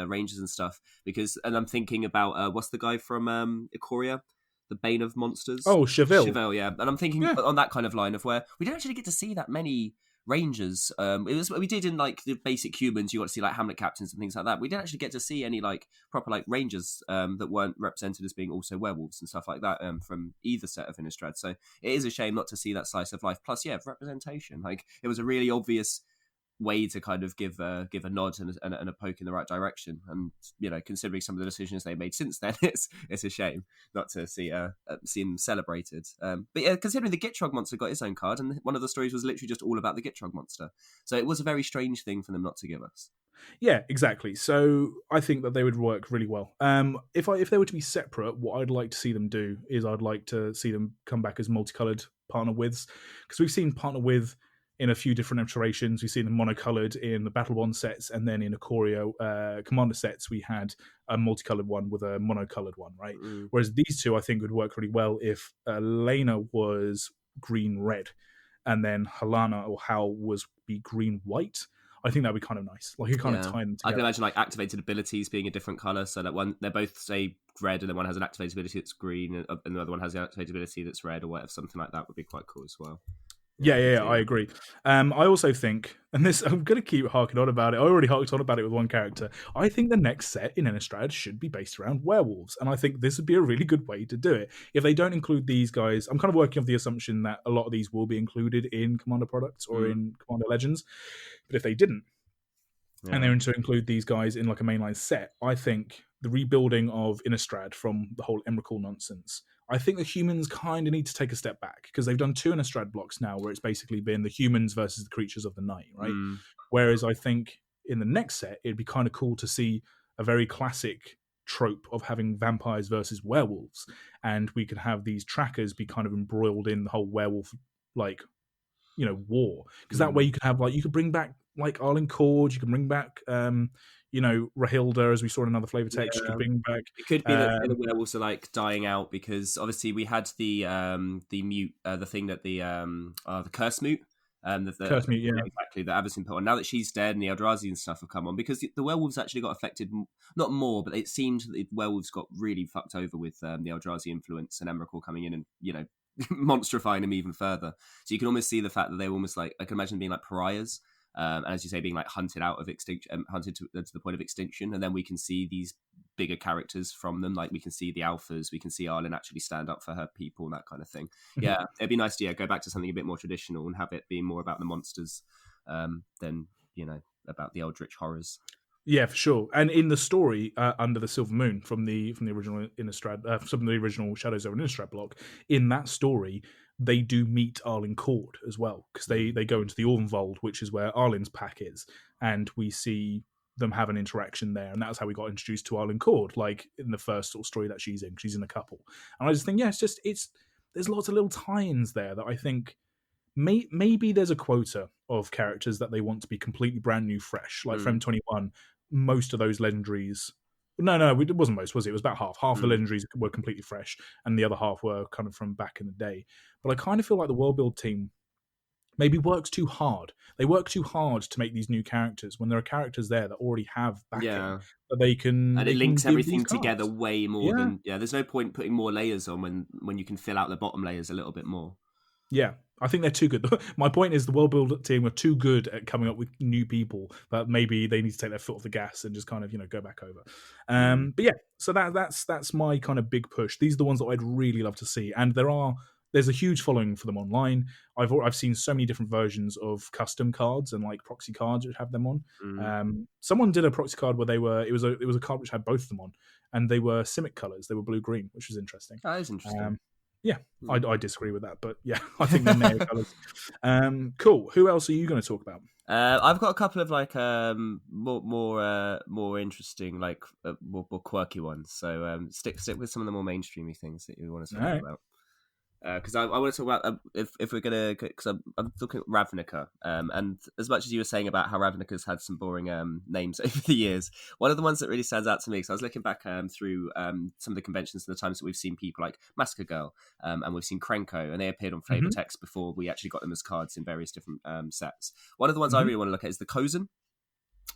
rangers and stuff, and I'm thinking about what's the guy from Ikoria, the Bane of Monsters? Oh, Chevelle. Chevelle, yeah. And I'm thinking on that kind of line of where we didn't actually get to see that many rangers. We did in like the basic humans. You got to see like Hamlet captains and things like that. We didn't actually get to see any like proper like rangers that weren't represented as being also werewolves and stuff like that from either set of Innistrad. So it is a shame not to see that slice of life. Plus, representation. Like it was a really obvious way to kind of give a nod and a poke in the right direction. And considering some of the decisions they made since then, it's a shame not to see them celebrated. But yeah, considering the Gitrog monster got his own card, and one of the stories was literally just all about the Gitrog monster, so it was a very strange thing for them not to give us. Yeah, exactly. So I think that they would work really well. If they were to be separate, what I'd like to see them do is I'd like to see them come back as multicolored partner withs, because we've seen partner with in a few different iterations. We've seen them monocolored in the Battle Bond sets, and then in Ikoria Commander sets, we had a multicolored one with a monocolored one, right? Mm. Whereas these two, I think, would work really well if Lena was green-red, and then Halana or Hal was be green-white. I think that'd be kind of nice. Like it kind of tie them together. I can imagine like activated abilities being a different color, so that they're both say red, and then one has an activated ability that's green, and the other one has an activated ability that's red, or whatever. Something like that would be quite cool as well. Yeah, I agree. I also think, and this I'm going to keep harking on about it. I already harked on about it with one character. I think the next set in Innistrad should be based around werewolves, and I think this would be a really good way to do it. If they don't include these guys, I'm kind of working off the assumption that a lot of these will be included in Commander products or in Commander Legends. But if they didn't, and they're to include these guys in like a mainline set, I think the rebuilding of Innistrad from the whole Emrakul nonsense, I think the humans kind of need to take a step back, because they've done 2 Innistrad blocks now where it's basically been the humans versus the creatures of the night, right? Whereas I think in the next set, it'd be kind of cool to see a very classic trope of having vampires versus werewolves, and we could have these trackers be kind of embroiled in the whole werewolf, like, war, because that way you could have you could bring back like Arlen Cord, you can bring back Rahilda, as we saw in another flavor text. You could bring back. It could be that the werewolves are like dying out, because obviously we had the mute, the thing that the curse mute. Curse mute, yeah, exactly. That Avacyn put on. Now that she's dead and the Eldrazi and stuff have come on, because the werewolves actually got affected, not more, but it seemed that the werewolves got really fucked over with the Eldrazi influence and Emrakul coming in and monstrifying them even further. So you can almost see the fact that they were almost like, I can imagine being like pariahs, and as you say, being like hunted out of extinction, hunted to the point of extinction. And then we can see these bigger characters from them, like we can see the alphas, we can see Arlen actually stand up for her people and that kind of thing. Yeah, it'd be nice to go back to something a bit more traditional and have it be more about the monsters than about the eldritch horrors. Yeah, for sure. And in the story, Under the Silver Moon, from the original Innistrad, from the original Shadows over Innistrad block, in that story, they do meet Arlen Cord as well, because they go into the Ornvold, which is where Arlen's pack is, and we see them have an interaction there, and that's how we got introduced to Arlen Cord, like in the first sort of story that she's in a couple. And I just think, there's lots of little tie-ins there that I think maybe there's a quota of characters that they want to be completely brand new, fresh, like Frem 21. Most of those legendaries, no, it wasn't most, was it? It was about half the legendaries were completely fresh, and the other half were kind of from back in the day. But I kind of feel like the world build team maybe works too hard. They work too hard to make these new characters when there are characters there that already have backing that they can, and it links everything together way more than there's no point putting more layers on when you can fill out the bottom layers a little bit more. Yeah, I think they're too good. My point is the world build team are too good at coming up with new people that maybe they need to take their foot off the gas and just kind of go back over. But yeah, so that's my kind of big push. These are the ones that I'd really love to see, and there's a huge following for them online. I've seen so many different versions of custom cards and like proxy cards which have them on. Someone did a proxy card where it was a card which had both of them on, and they were Simic colors. They were blue green, which was interesting. That is interesting. Yeah, I disagree with that, but yeah, I think they're Neo colours. Cool. Who else are you going to talk about? I've got a couple of like more interesting, like more quirky ones. So stick with some of the more mainstreamy things that you want to talk about. Because I want to talk about if we're gonna, because I'm looking at Ravnica, and as much as you were saying about how Ravnica's had some boring names over the years, one of the ones that really stands out to me, because I was looking back through some of the conventions and the times that we've seen people like Massacre Girl, and we've seen Krenko, and they appeared on Flavor Text before we actually got them as cards in various different sets. One of the ones I really want to look at is the Cozen,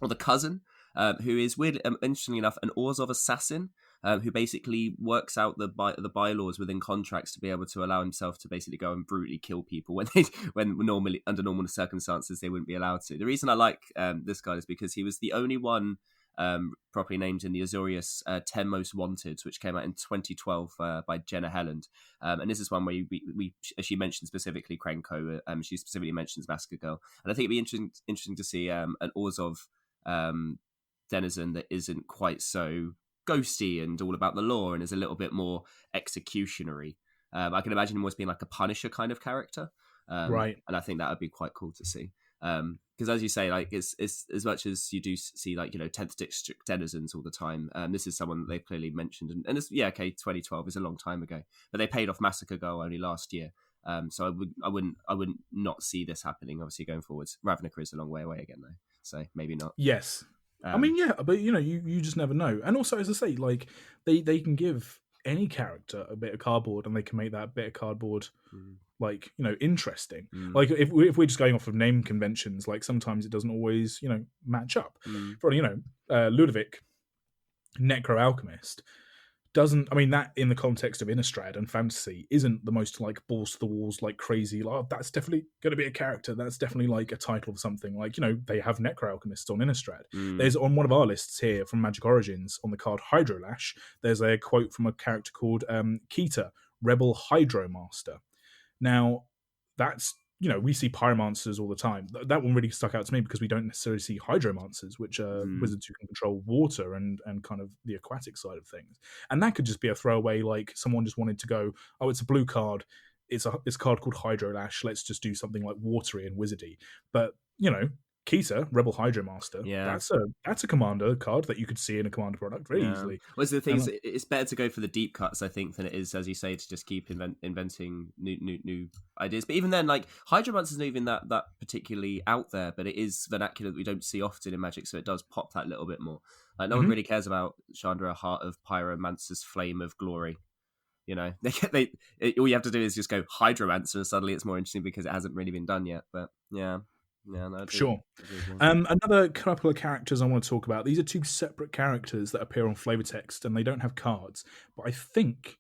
or the Cousin, who is weird, interestingly enough, an Orzhov assassin. Who basically works out the bylaws within contracts to be able to allow himself to basically go and brutally kill people when normally under normal circumstances they wouldn't be allowed to. The reason I like this guy is because he was the only one properly named in the Azorius 10 Most Wanted, which came out in 2012 by Jenna Helland. And this is one where we she mentioned specifically Krenko, she specifically mentions Massacre Girl. And I think it'd be interesting to see an Orzhov denizen that isn't quite so ghosty and all about the law and is a little bit more executionary. I can imagine him almost being like a Punisher kind of character. Right. And I think that would be quite cool to see. Because as you say, like it's as much as you do see like 10th district denizens all the time. This is someone that they've clearly mentioned, and it's, 2012 is a long time ago, but they paid off Massacre Girl only last year. So I wouldn't not see this happening. Obviously, going forwards, Ravnica is a long way away again though, so maybe not. Yes. I mean, yeah, but you just never know. And also, as I say, like they can give any character a bit of cardboard, and they can make that bit of cardboard like interesting. Like if we're just going off of name conventions, like sometimes it doesn't always match up. For Ludovic, Necro Alchemist, doesn't, I mean, that in the context of Innistrad and fantasy isn't the most like balls to the walls, like crazy, like, oh, that's definitely going to be a character, that's definitely like a title of something. Like, they have Necro Alchemists on Innistrad. There's on one of our lists here from Magic Origins on the card Hydrolash, there's a quote from a character called Keita, Rebel Hydromaster. Now, that's, we see pyromancers all the time. That one really stuck out to me because we don't necessarily see hydromancers, which are wizards who can control water and kind of the aquatic side of things. And that could just be a throwaway, like someone just wanted to go, oh, it's a blue card. It's a card called Hydrolash. Let's just do something like watery and wizardy. But, Keita, Rebel Hydromaster, that's a commander card that you could see in a commander product very easily. Well, the thing is, it's better to go for the deep cuts, I think, than it is, as you say, to just keep inventing new ideas. But even then, like, Hydromancer isn't even that particularly out there, but it is vernacular that we don't see often in Magic, so it does pop that little bit more. Like, no one really cares about Chandra, Heart of Pyromancer's Flame of Glory. All you have to do is just go Hydromancer, and suddenly it's more interesting because it hasn't really been done yet. But yeah. Yeah, no, sure. Another couple of characters I want to talk about. These are two separate characters that appear on flavor text, and they don't have cards. But I think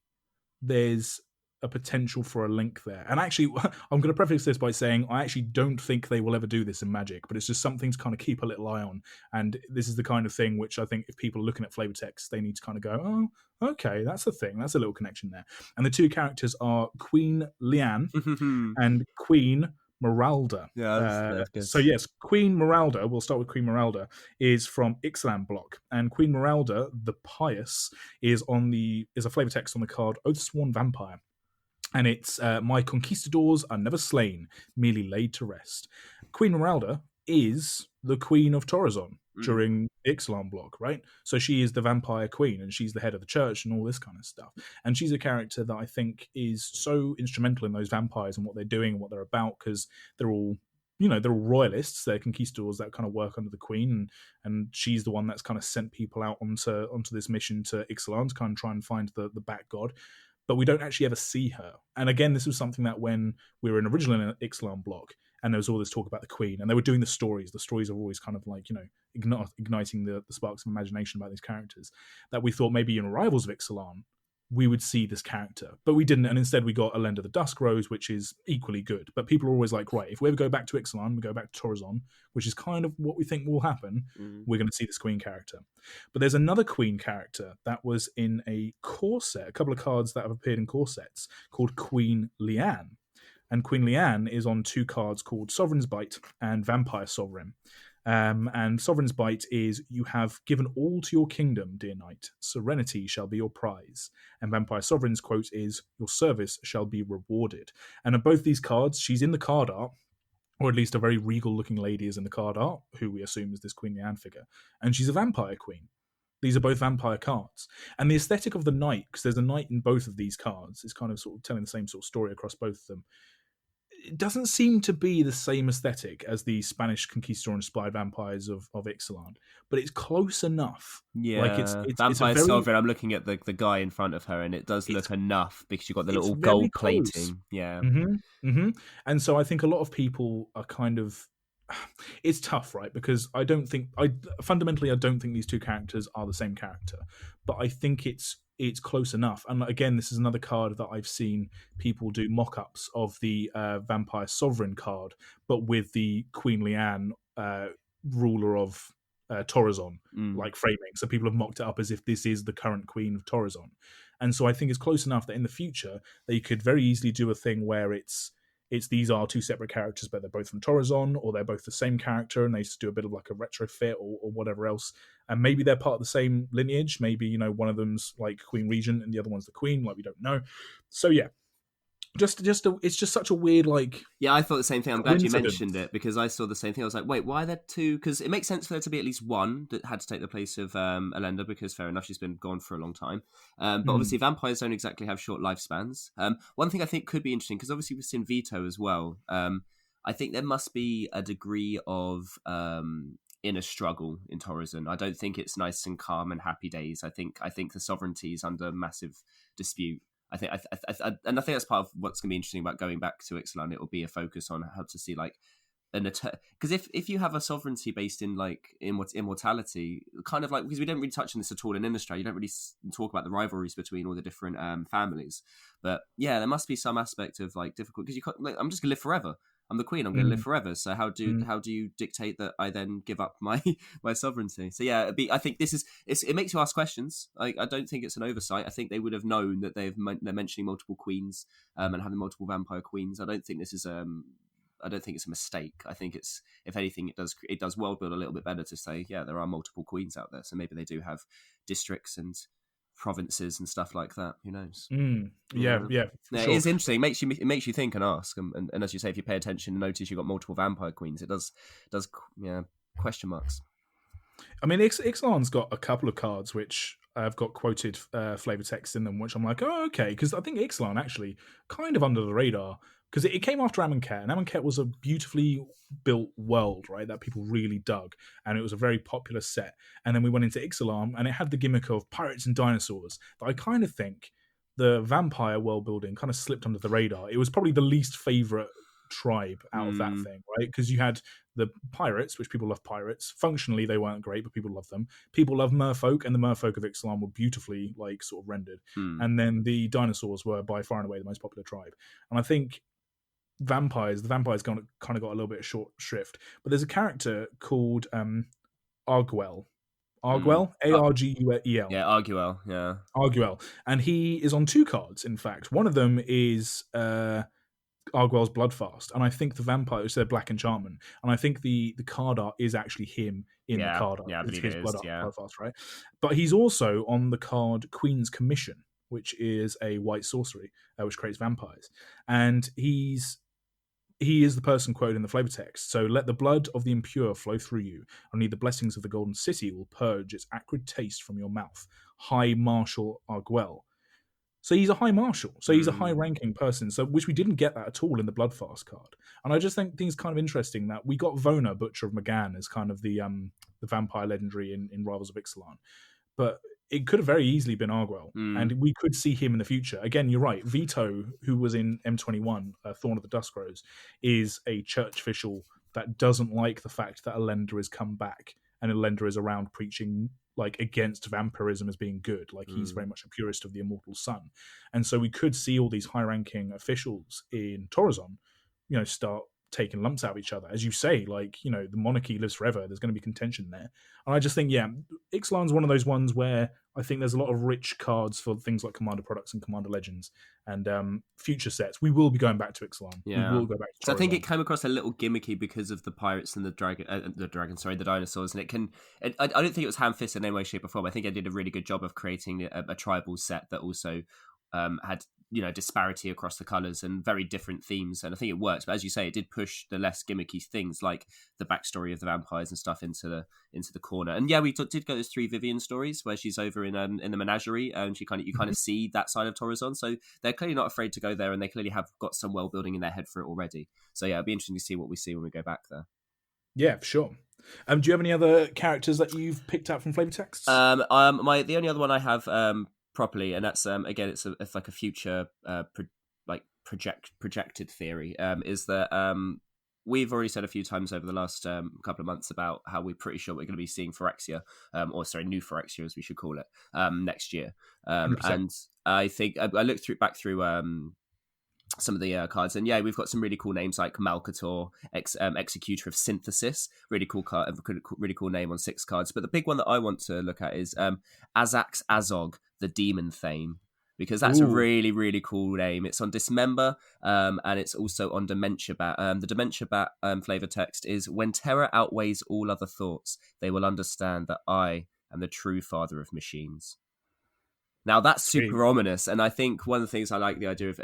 there's a potential for a link there. And actually, I'm going to preface this by saying I actually don't think they will ever do this in Magic, but it's just something to kind of keep a little eye on. And this is the kind of thing which I think if people are looking at flavor text, they need to kind of go, oh, okay, that's a thing. That's a little connection there. And the two characters are Queen Lian and Queen Meralda. Yeah, that's good. So yes, Queen Meralda, we'll start with Queen Meralda, is from Ixalan block. And Queen Meralda, the Pious, is a flavor text on the card Oathsworn Vampire. And it's my conquistadors are never slain, merely laid to rest. Queen Meralda is the Queen of Torrazon during Ixalan block, right? So she is the vampire queen, and she's the head of the church and all this kind of stuff. And she's a character that I think is so instrumental in those vampires and what they're doing and what they're about, because they're all royalists, they're conquistadors that kind of work under the queen, and she's the one that's kind of sent people out onto this mission to Ixalan to kind of try and find the bat god. But we don't actually ever see her. And again, this was something that when we were originally in an Ixalan block, and there was all this talk about the queen, and they were doing the stories are always kind of like, igniting the sparks of imagination about these characters, that we thought maybe in Arrivals of Ixalan, we would see this character. But we didn't, and instead we got Elenda the Dusk Rose, which is equally good. But people are always like, right, if we ever go back to Ixalan, we go back to Torrazon, which is kind of what we think will happen, we're going to see this queen character. But there's another queen character that was in a core set, a couple of cards that have appeared in core sets, called Queen Lian. And Queen Lian is on two cards called Sovereign's Bite and Vampire Sovereign. And Sovereign's Bite is, you have given all to your kingdom, dear knight. Serenity shall be your prize. And Vampire Sovereign's quote is, your service shall be rewarded. And of both these cards, she's in the card art, or at least a very regal-looking lady is in the card art, who we assume is this Queen Lian figure. And she's a vampire queen. These are both vampire cards. And the aesthetic of the knight, because there's a knight in both of these cards, is kind of sort of telling the same sort of story across both of them. It doesn't seem to be the same aesthetic as the Spanish conquistador-inspired vampires of Ixalan, but it's close enough. Yeah, like it's Vampire Sovereign. I'm looking at the guy in front of her, and it does look enough because you've got the little gold plating. Yeah, and so I think a lot of people are kind of. It's tough, right? Because I don't think these two characters are the same character, but I think it's close enough. And again, this is another card that I've seen people do mock-ups of the Vampire Sovereign card, but with the Queen Lian, ruler of Torrazon Mm. like framing. So people have mocked it up as if this is the current queen of Torrazon. And so I think it's close enough that in the future they could very easily do a thing where it's these are two separate characters, but they're both from Torrazon, or they're both the same character, and they just do a bit of like a retrofit or whatever else. And maybe they're part of the same lineage. Maybe, you know, one of them's like Queen Regent and the other one's the Queen. Like, we don't know. So yeah, it's just such a weird like Yeah, I thought the same thing. I'm glad you mentioned coincidence. it because I saw the same thing. I was like, wait, why are there two? Because it makes sense for there to be at least one that had to take the place of Elenda, because fair enough, she's been gone for a long time. But obviously, vampires don't exactly have short lifespans. One thing I think could be interesting, because obviously we've seen Vito as well. I think there must be a degree of inner struggle in Torrazon. I don't think it's nice and calm and happy days. I think the sovereignty is under massive dispute. I think, and I think that's part of what's going to be interesting about going back to Ixalan. It will be a focus on how to see like because if you have a sovereignty based in like immortality, kind of like, because we don't really touch on this at all in Innistrad, you don't really talk about the rivalries between all the different families. But yeah, there must be some aspect of like difficult, because you can't. Like, I'm just gonna live forever. I'm the queen. I'm going to live forever. So how do you dictate that I then give up my my sovereignty? So yeah, I think it makes you ask questions. I don't think it's an oversight. I think they would have known that they're mentioning multiple queens and having multiple vampire queens. I don't think this is I don't think it's a mistake. I think it's, if anything, it does world build a little bit better to say, yeah, there are multiple queens out there. So maybe they do have districts and provinces and stuff like that. Who knows? Yeah, It sure. is interesting. It makes you think and ask, and as you say, if you pay attention and notice you've got multiple vampire queens, it does question marks. I mean, Ixalan's got a couple of cards which have got quoted flavor text in them, which I'm like, oh, okay, because I think Ixalan actually kind of under the radar, because it came after Amonkhet, and Amonkhet was a beautifully built world, right, that people really dug, and it was a very popular set. And then we went into Ixalan, and it had the gimmick of pirates and dinosaurs that I kind of think the vampire world building kind of slipped under the radar. It was probably the least favorite tribe out of that thing, right? Because you had the pirates, which people love pirates. Functionally, they weren't great, but people love them. People love merfolk, and the merfolk of Ixalan were beautifully like sort of rendered. And then the dinosaurs were by far and away the most popular tribe. And I think the vampires kind of got a little bit of short shrift. But there's a character called Arguel. Arguel, Arguel. Yeah, Arguel. Yeah, Arguel, and he is on two cards. In fact, one of them is Arguel's Bloodfast, and I think the vampire is their Black Enchantment, and I think the card art is actually him in the card art. Yeah, I believe it's it his is. Bloodfast, right? But he's also on the card Queen's Commission, which is a white sorcery which creates vampires, and he is the person quoted in the flavor text. So, let the blood of the impure flow through you. Only the blessings of the Golden City will purge its acrid taste from your mouth. High Marshal Arguel. So he's a high marshal. So he's a high-ranking person. So which we didn't get that at all in the Bloodfast card. And I just think things kind of interesting that we got Vona, Butcher of Magan, as kind of the vampire legendary in Rivals of Ixalan. But it could have very easily been Arguel, and we could see him in the future. Again, you're right. Vito, who was in M21, Thorn of the Duskrose, is a church official that doesn't like the fact that Elenda has come back and Elenda is around preaching like against vampirism as being good. Like he's very much a purist of the immortal sun. And so we could see all these high-ranking officials in Torrazon, start taking lumps out of each other. As you say, like, the monarchy lives forever. There's going to be contention there. And I just think, Ixalan's one of those ones where I think there's a lot of rich cards for things like Commander Products and Commander Legends and future sets. We will be going back to Ixalan. Yeah. We will go back to Torrazon. So I think it came across a little gimmicky because of the pirates and the dinosaurs. And I don't think it was ham-fisted in any way, shape or form. I think I did a really good job of creating a tribal set that also had disparity across the colors and very different themes, and I think it worked. But as you say, it did push the less gimmicky things like the backstory of the vampires and stuff into the corner. And yeah, we did go those 3 Vivian stories where she's over in the menagerie, and you kind of see that side of Torrazon. So they're clearly not afraid to go there, and they clearly have got some world building in their head for it already. So yeah, it'll be interesting to see what we see when we go back there. Yeah, for sure. Do you have any other characters that you've picked out from flavor texts? The only other one I have properly, and that's again, it's like a future projected theory, is that we've already said a few times over the last couple of months about how we're pretty sure we're going to be seeing Phyrexia, new Phyrexia as we should call it, next year. And I think I looked back through some of the cards. And yeah, we've got some really cool names like Malcator, Executor of Synthesis, really cool card, really cool name on 6 cards. But the big one that I want to look at is Azax Azog, the Demon Thane, because that's a Ooh, really, really cool name. It's on Dismember, and it's also on Dementia Bat. The Dementia Bat flavor text is: when terror outweighs all other thoughts, they will understand that I am the true father of machines. Now that's sweet. super ominous, and I think one of the things I like the idea of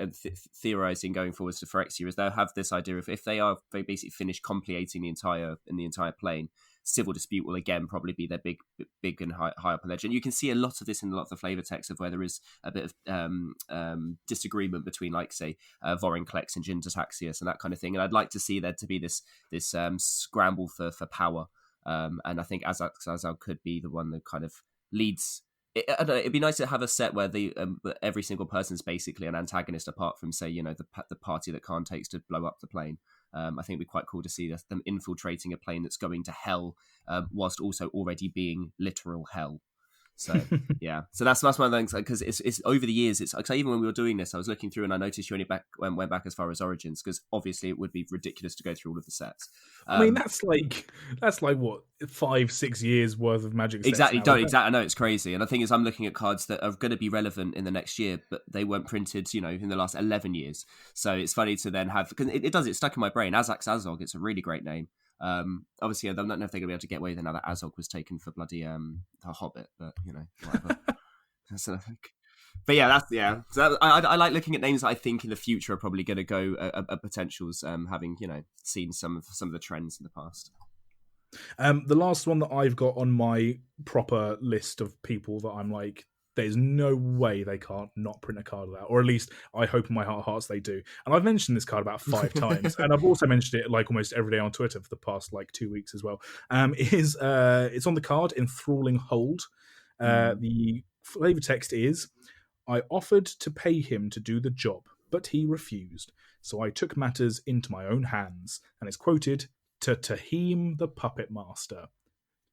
theorizing going forwards to Phyrexia is they'll have this idea of if they basically finish completing the entire plane, civil dispute will again probably be their big and high up on the edge. And you can see a lot of this in a lot of the flavor text of where there is a bit of disagreement between, like, say, Vorinclex and Jin-Taxius and that kind of thing. And I'd like to see there to be this scramble for power. And I think Azal could be the one that kind of leads. I don't know, it'd be nice to have a set where every single person is basically an antagonist, apart from, say, the party that Khan takes to blow up the plane. I think it'd be quite cool to see them infiltrating a plane that's going to hell, whilst also already being literal hell. So yeah, so that's one of the things, because it's over the years. It's like, even when we were doing this, I was looking through and I noticed you only went back as far as Origins, because obviously it would be ridiculous to go through all of the sets. I mean, that's like what, 5-6 years worth of Magic sets exactly. now, Don't exactly. I know it's crazy, and the thing is, I'm looking at cards that are going to be relevant in the next year, but they weren't printed, in the last 11 years. So it's funny to then have, because it's stuck in my brain. Azax Azog, it's a really great name. Obviously, I don't know if they're gonna be able to get away with it now that Azog was taken for bloody the Hobbit, but whatever. So, but yeah. So I like looking at names that I think in the future are probably going to go potentials. Having seen some of the trends in the past. The last one that I've got on my proper list of people that I'm like, there's no way they can't not print a card of that, or at least I hope in my heart of hearts they do. And I've mentioned this card about 5 times, and I've also mentioned it like almost every day on Twitter for the past like 2 weeks as well. It's on the card, Enthralling Hold. The flavor text is: I offered to pay him to do the job, but he refused. So I took matters into my own hands. And it's quoted to Tahim the Puppet Master.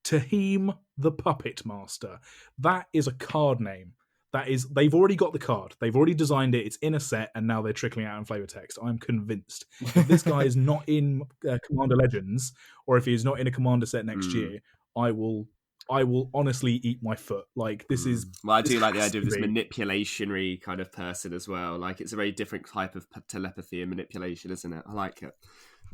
Tahim the Puppet Master. That is a card name. They've already got the card. They've already designed it. It's in a set, and now they're trickling out in flavor text. I'm convinced. If this guy is not in Commander Legends, or if he is not in a Commander set next year, I will honestly eat my foot. Like, this is. Well, I do like the idea of this manipulationary kind of person as well. Like, it's a very different type of telepathy and manipulation, isn't it? I like it.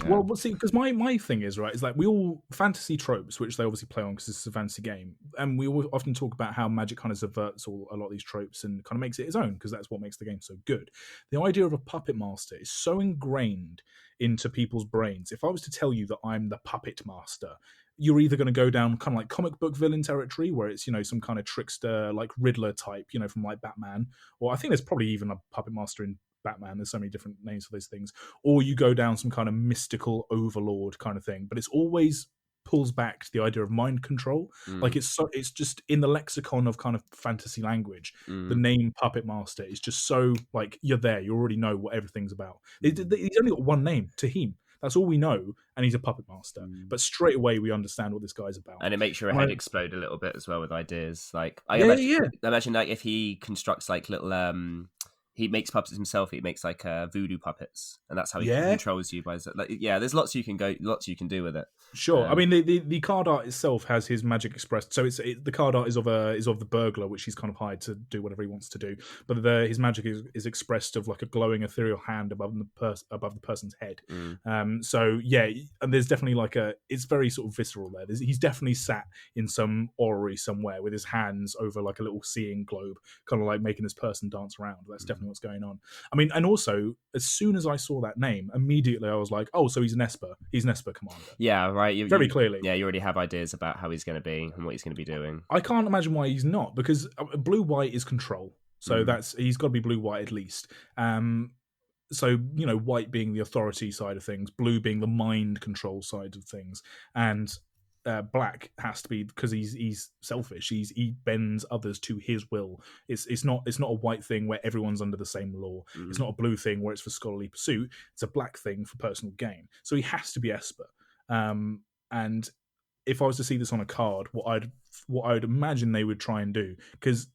Yeah. Well, see, because my thing is, right, is like, we all fantasy tropes, which they obviously play on because this is a fantasy game, and we all often talk about how Magic kind of subverts a lot of these tropes and kind of makes it its own, because that's what makes the game so good. The idea of a puppet master is so ingrained into people's brains. If I was to tell you that I'm the puppet master, you're either going to go down kind of like comic book villain territory, where it's, some kind of trickster like Riddler type, from like Batman, or I think there's probably even a puppet master in Batman. There's so many different names for those things. Or you go down some kind of mystical overlord kind of thing, but it's always pulls back to the idea of mind control. Like, it's just in the lexicon of kind of fantasy language. The name Puppet Master is just so, like, you're there, you already know what everything's about. He's only got one name, Tahim. That's all we know, and he's a puppet master. But straight away, we understand what this guy's about. And it makes your head explode a little bit as well with ideas. Like, imagine like if he constructs like little he makes puppets himself. He makes like voodoo puppets, and that's how he controls you. There's lots you can do with it. Sure. I mean, the card art itself has his magic expressed. So the card art is of the burglar, which he's kind of hired to do whatever he wants to do. But his magic is expressed of like a glowing ethereal hand above the person's head. So yeah, and there's definitely it's very sort of visceral there. He's definitely sat in some orrery somewhere with his hands over like a little seeing globe, kind of like making this person dance around. That's definitely what's going on. I mean, and also, as soon as I saw that name, immediately I was like, oh, so he's an Esper. He's an Esper commander. Yeah, right. Very clearly. Yeah, you already have ideas about how he's going to be and what he's going to be doing. I can't imagine why he's not, because blue-white is control. So he's got to be blue-white at least. So, white being the authority side of things, blue being the mind control side of things, and black has to be because he's selfish. He bends others to his will. It's not a white thing where everyone's under the same law. It's not a blue thing where it's for scholarly pursuit. It's a black thing for personal gain. So he has to be Esper. And if I was to see this on a card, what I would imagine they would try and do, because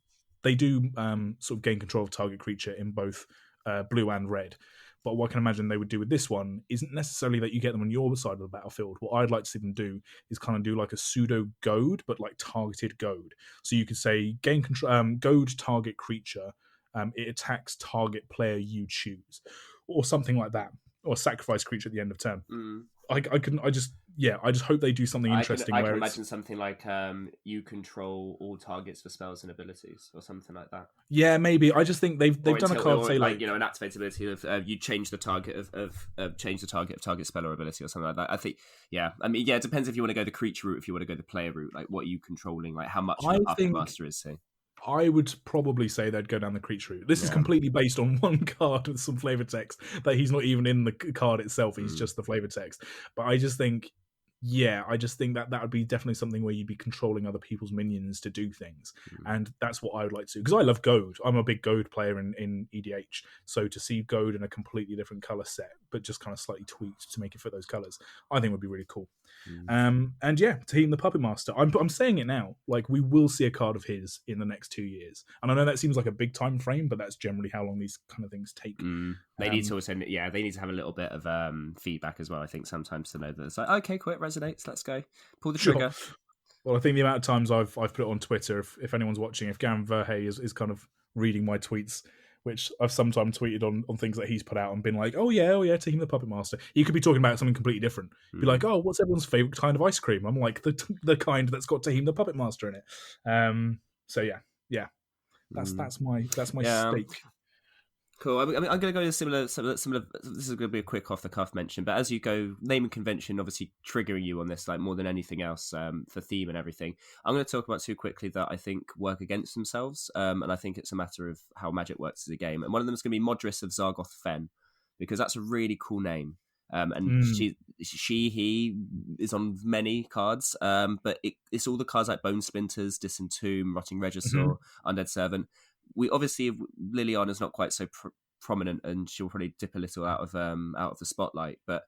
they do sort of gain control of target creature in both blue and red. But what I can imagine they would do with this one isn't necessarily that you get them on your side of the battlefield. What I'd like to see them do is kind of do like a pseudo goad, but like targeted goad. So you could say gain control, goad target creature. It attacks target player you choose, or something like that, or sacrifice creature at the end of turn. I just hope they do something interesting. I can imagine something like you control all targets for spells and abilities, or something like that. Yeah, maybe. I just think they've done a card say like an activate ability of you change the target of change the target of target spell or ability or something like that. I think it depends if you want to go the creature route, if you want to go the player route, like what are you controlling, like how much the puppet master is saying. I would probably say they'd go down the creature route. This is completely based on one card with some flavor text that he's not even in the card itself. He's just the flavor text. But I just think that would be definitely something where you'd be controlling other people's minions to do things. And that's what I would like to do. Because I love Goad. I'm a big Goad player in EDH. So to see Goad in a completely different colour set, but just kind of slightly tweaked to make it fit those colours, I think would be really cool. Team the Puppet Master. I'm saying it now. Like, we will see a card of his in the next 2 years. And I know that seems like a big time frame, but that's generally how long these kind of things take. They need to also, they need to have a little bit of feedback as well, I think, sometimes, to know that it's like, okay, cool, it resonates, let's go. Pull the trigger. Well, I think the amount of times I've put it on Twitter, if anyone's watching, if Gavin Verhey is kind of reading my tweets, which I've sometimes tweeted on things that he's put out and been like, oh yeah, Team the Puppet Master. He could be talking about something completely different. Be like, oh, what's everyone's favourite kind of ice cream? I'm like, the kind that's got Team the Puppet Master in it. That's my stake. Cool. I'm going to go to similar. This is going to be a quick off the cuff mention, but as you go, naming convention obviously triggering you on this, like more than anything else, for theme and everything. I'm going to talk about two quickly that I think work against themselves, and I think it's a matter of how Magic works as a game. And one of them is going to be Modris of Zargoth Fen, because that's a really cool name. He is on many cards, but it's all the cards like Bone Splinters, Disentomb, Rotting Regisaur, Undead Servant. We obviously, Liliana's not quite so prominent, and she'll probably dip a little out of the spotlight. But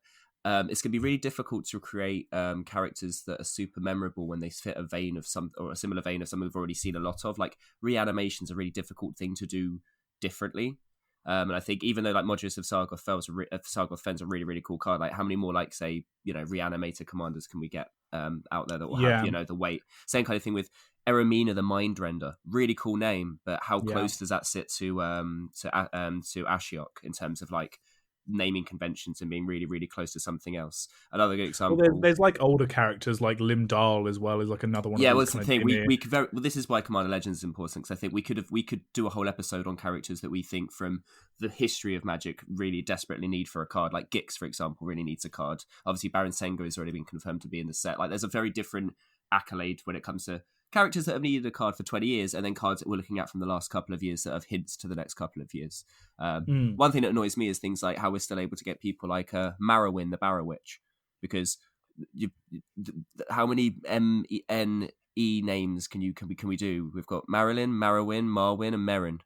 it's going to be really difficult to create characters that are super memorable when they fit a vein of a similar vein of something we've already seen a lot of. Like, reanimation's a really difficult thing to do differently. And I think even though like Modris of Sargoth Fen's a really, really cool card, like how many more like, say, Reanimator commanders can we get out there that will have, the weight? Same kind of thing with Eramina the Mindrender. Really cool name, but how close does that sit to Ashiok in terms of like naming conventions and being really, really close to something else? Another good example. Well, there's like older characters like Limdal as well as like another one. Yeah, well, that's the thing. We could this is why Commander Legends is important, because I think we could do a whole episode on characters that we think from the history of Magic really desperately need for a card. Like Gix, for example, really needs a card. Obviously, Baron Senga has already been confirmed to be in the set. Like, there's a very different accolade when it comes to characters that have needed a card for 20 years, and then cards that we're looking at from the last couple of years that have hints to the next couple of years. One thing that annoys me is things like how we're still able to get people like Marowyn, the Barrow Witch, because how many M-E-N-E names can we do? We've got Marilyn, Marowyn, Marwyn, and Merrin.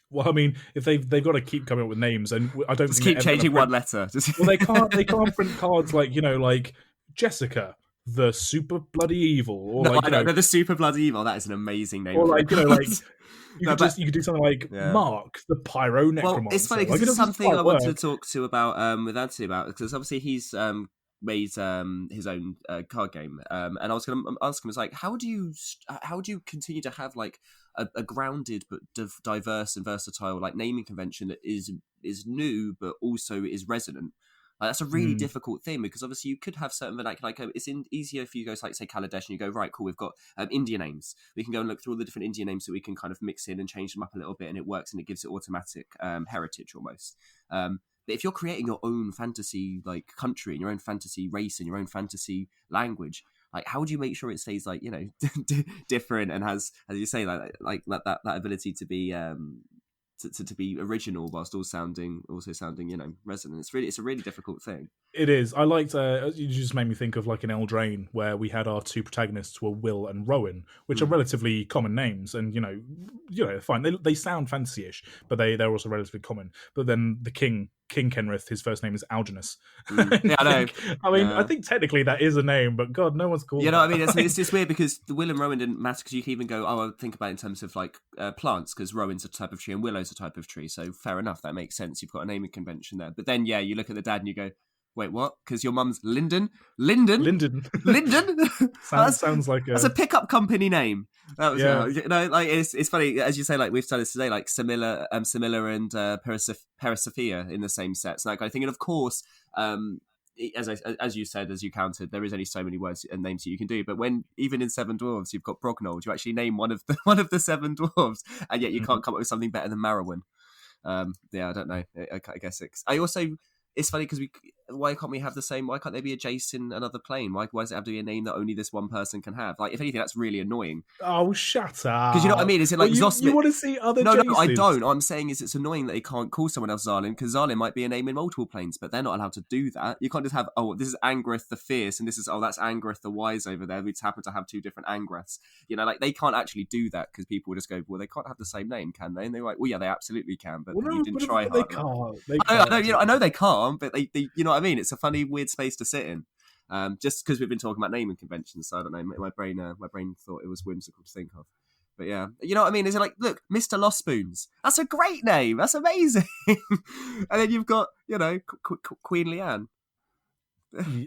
Well, I mean, if they've got to keep coming up with names, and I don't just keep changing one letter. Well, they can't print cards like like Jessica, the super bloody evil, or the super bloody evil. That is an amazing name. Or like you could do something like Mark, the Pyro Necromancer. Well, it's funny because it's something I wanted to talk to about with Anthony about, because obviously he's made his own card game, and I was going to ask him, it's like, how do you continue to have like a grounded but diverse and versatile like naming convention that is new but also is resonant? That's a really difficult thing, because obviously you could have certain it's easier if you go to, like, say, Kaladesh, and you go, right, cool, we've got Indian names. We can go and look through all the different Indian names that we can kind of mix in and change them up a little bit, and it works, and it gives it automatic heritage almost. But if you're creating your own fantasy like country and your own fantasy race and your own fantasy language, like, how do you make sure it stays like different and has, as you say, like that ability to be to be original whilst also sounding resonant? It's a really difficult thing. It is. I liked you just made me think of like an Eldraine, where we had our two protagonists were Will and Rowan, which are relatively common names, and fine, they sound fantasy-ish, but they're also relatively common. But then the king King Kenrith, his first name is Alginus. Yeah, I know. I think technically that is a name, but God, no one's called. You know that. what I mean? It's just weird because the Will and Rowan didn't matter because you can even go, I'll think about it in terms of like plants because Rowan's a type of tree and Willow's a type of tree. So fair enough, that makes sense. You've got a naming convention there. But then, you look at the dad and you go, wait, what? Because your mum's Linden? Linden. sounds like that's a pickup company name. That was, yeah. it's funny as you say. Like we've started today, like Samilla and Perisophia in the same sets. Like I think, and of course, as you said, as you counted, there is only so many words and names that you can do. But when even in Seven Dwarves, you've got Brognold, you actually name one of the Seven Dwarves, and yet you can't come up with something better than Marrowan. I don't know. I guess it's funny because why can't we have the same? Why can't there be a Jace in another plane? Why does it have to be a name that only this one person can have? Like, if anything, that's really annoying. Oh, shut up! Because you know what I mean? Is it like Zosmith? You want to see other? No, Jaces? I don't. All I'm saying is it's annoying that they can't call someone else Zalin because Zalin might be a name in multiple planes, but they're not allowed to do that. You can't just have this is Angrith the Fierce, and this is that's Angrith the Wise over there. We just happen to have two different Angriths. Like they can't actually do that because people will just go, well, they can't have the same name, can they? And they're like, well, yeah, they absolutely can, but you didn't try hard. They can't. I know they can't, but they you know what I mean? It's a funny, weird space to sit in. Just because we've been talking about naming conventions, so I don't know. My brain thought it was whimsical to think of. But yeah, you know what I mean? Is it like, look, Mr. Lost Spoons? That's a great name. That's amazing. And then you've got, Queen Leanne.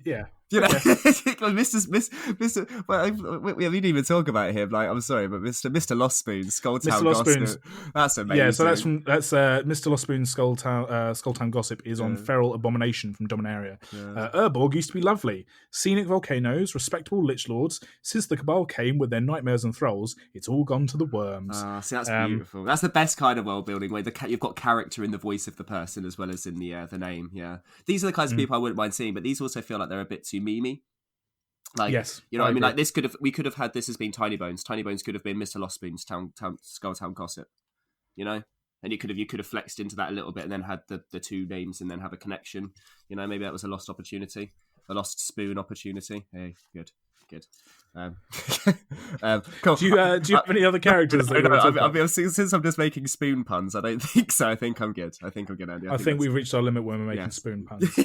Yeah. Mr. Well, we didn't even talk about him. Like, I'm sorry, but Mr. Lost Spoons, Skulltown Gossip. That's amazing. Yeah, so that's Mr. Lost Spoons, Skulltown Gossip is on Feral Abomination from Dominaria. Yeah. Urborg used to be lovely. Scenic volcanoes, respectable lich lords. Since the Cabal came with their nightmares and thralls, it's all gone to the worms. See, that's beautiful. That's the best kind of world building where you've got character in the voice of the person as well as in the name. Yeah, these are the kinds of people I wouldn't mind seeing, but these also feel like they're a bit too memey. Like, yes, you know what I mean? Like we could have had this as being Tiny Bones. Tiny Bones could have been Mr. Lost Spoons, Skulltown Gossip. And you could have flexed into that a little bit and then had the two names and then have a connection. Maybe that was a lost opportunity, a lost spoon opportunity. Hey, good. Cool. Do you have any other characters? Since I'm just making spoon puns, I don't think so. I think I'm good, Andy. I think we've reached our limit when we're making spoon puns.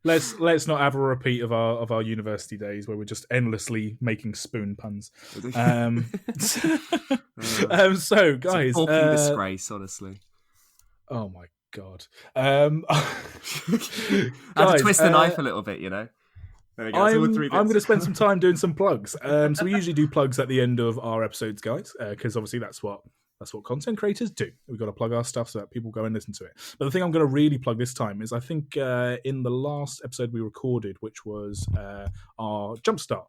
Let's not have a repeat of our university days where we're just endlessly making spoon puns. So guys, talking disgrace, honestly. Oh my God. I have to twist the knife a little bit, There we go. I'm going to spend some time doing some plugs. So we usually do plugs at the end of our episodes, guys, because obviously that's what content creators do. We've got to plug our stuff so that people go and listen to it. But the thing I'm going to really plug this time is I think in the last episode we recorded, which was our Jumpstart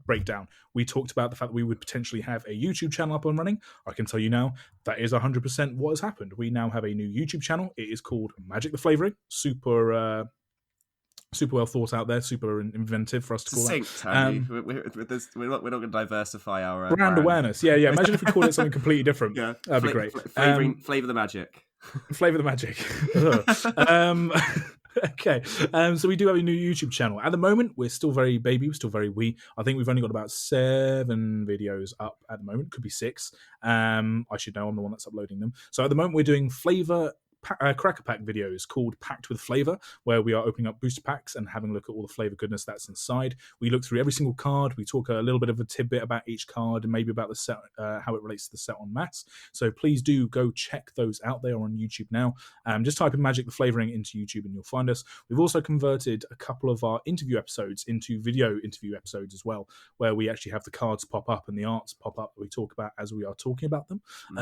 breakdown, we talked about the fact that we would potentially have a YouTube channel up and running. I can tell you now that is 100% what has happened. We now have a new YouTube channel. It is called Magic the Flavouring. Super well thought out there, super inventive for us to call that. We're not going to diversify our brand awareness. Yeah. Imagine if we called it something completely different. Yeah, that'd be great. Flavour the magic. Flavour the magic. Okay, so we do have a new YouTube channel. At the moment, we're still very baby. We're still very wee. I think we've only got about 7 videos up at the moment. Could be 6. I should know. I'm the one that's uploading them. So at the moment, we're doing Flavour cracker pack videos called Packed with Flavour, where we are opening up booster packs and having a look at all the flavour goodness that's inside. We look through every single card. We talk a little bit of a tidbit about each card and maybe about the set, how it relates to the set en masse. So please do go check those out. They are on YouTube now. Just type in Magic the Flavouring into YouTube and you'll find us. We've also converted a couple of our interview episodes into video interview episodes as well, where we actually have the cards pop up and the arts pop up that we talk about as we are talking about them.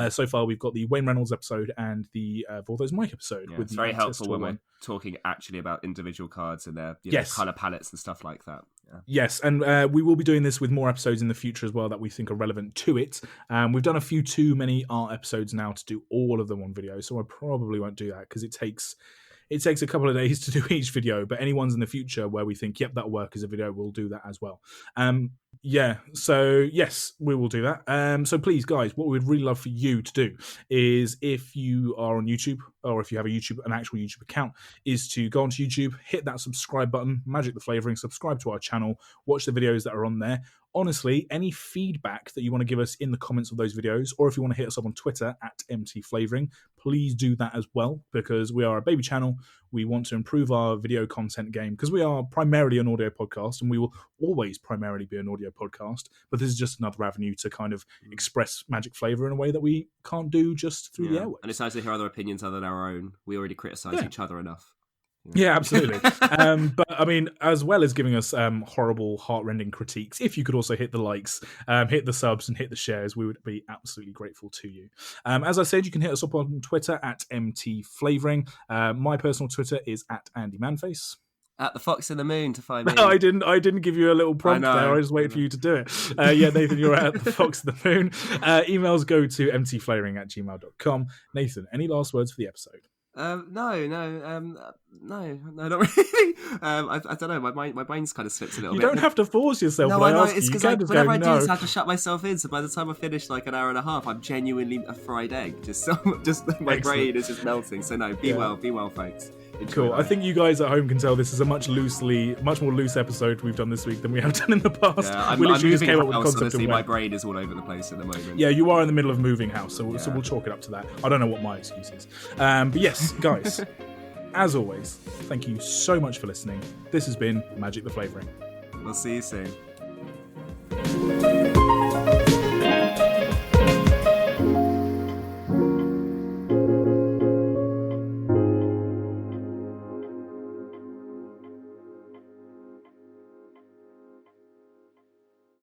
So far, we've got the Wayne Reynolds episode and the Vorthos Mike episode. Yeah, it's very helpful when we're talking actually about individual cards and their colour palettes and stuff like that. Yeah. Yes, and we will be doing this with more episodes in the future as well that we think are relevant to it. We've done a few too many art episodes now to do all of them on video, so I probably won't do that because it takes a couple of days to do each video, but any ones in the future where we think, yep, that'll work as a video, we'll do that as well. So yes, we will do that. So please, guys, what we'd really love for you to do is if you are on YouTube or if you have an actual YouTube account, is to go onto YouTube, hit that subscribe button, Magic the Flavouring, subscribe to our channel, watch the videos that are on there. honestly, any feedback that you want to give us in the comments of those videos, or if you want to hit us up on Twitter at mtflavouring, please do that as well, because we are a baby channel. We want to improve our video content game because we are primarily an audio podcast, and we will always primarily be an audio podcast. But this is just another avenue to kind of express magic flavour in a way that we can't do just through the airwaves. And it's nice to hear other opinions other than our own. We already criticise each other enough. Yeah, absolutely. But I mean, as well as giving us horrible, heartrending critiques, if you could also hit the likes, hit the subs, and hit the shares, we would be absolutely grateful to you. As I said, you can hit us up on Twitter at mtflavouring. My personal Twitter is at AndyManface. At the Fox in the Moon to find me. No, I didn't give you a little prompt there. I just waited for you to do it. Yeah, Nathan, you're at the Fox in the Moon. Emails go to mtflavouring@gmail.com. Nathan, any last words for the episode? No, not really. I don't know. My brain's kind of slipped a little bit. You don't have to force yourself. No, I know. ask It's you. because whenever I do this, I have to shut myself in. So by the time I finish like an hour and a half, I'm genuinely a fried egg. Just my brain is just melting. So no, be well, folks. Enjoy Cool. life. I think you guys at home can tell this is a much more loose episode we've done this week than we have done in the past. Yeah, I'm literally just moving came up with the house, concept honestly, of my brain is all over the place at the moment. Yeah, you are in the middle of moving house, so we'll chalk it up to that. I don't know what my excuse is. But yes, guys, as always, thank you so much for listening. This has been Magic the Flavouring. We'll see you soon.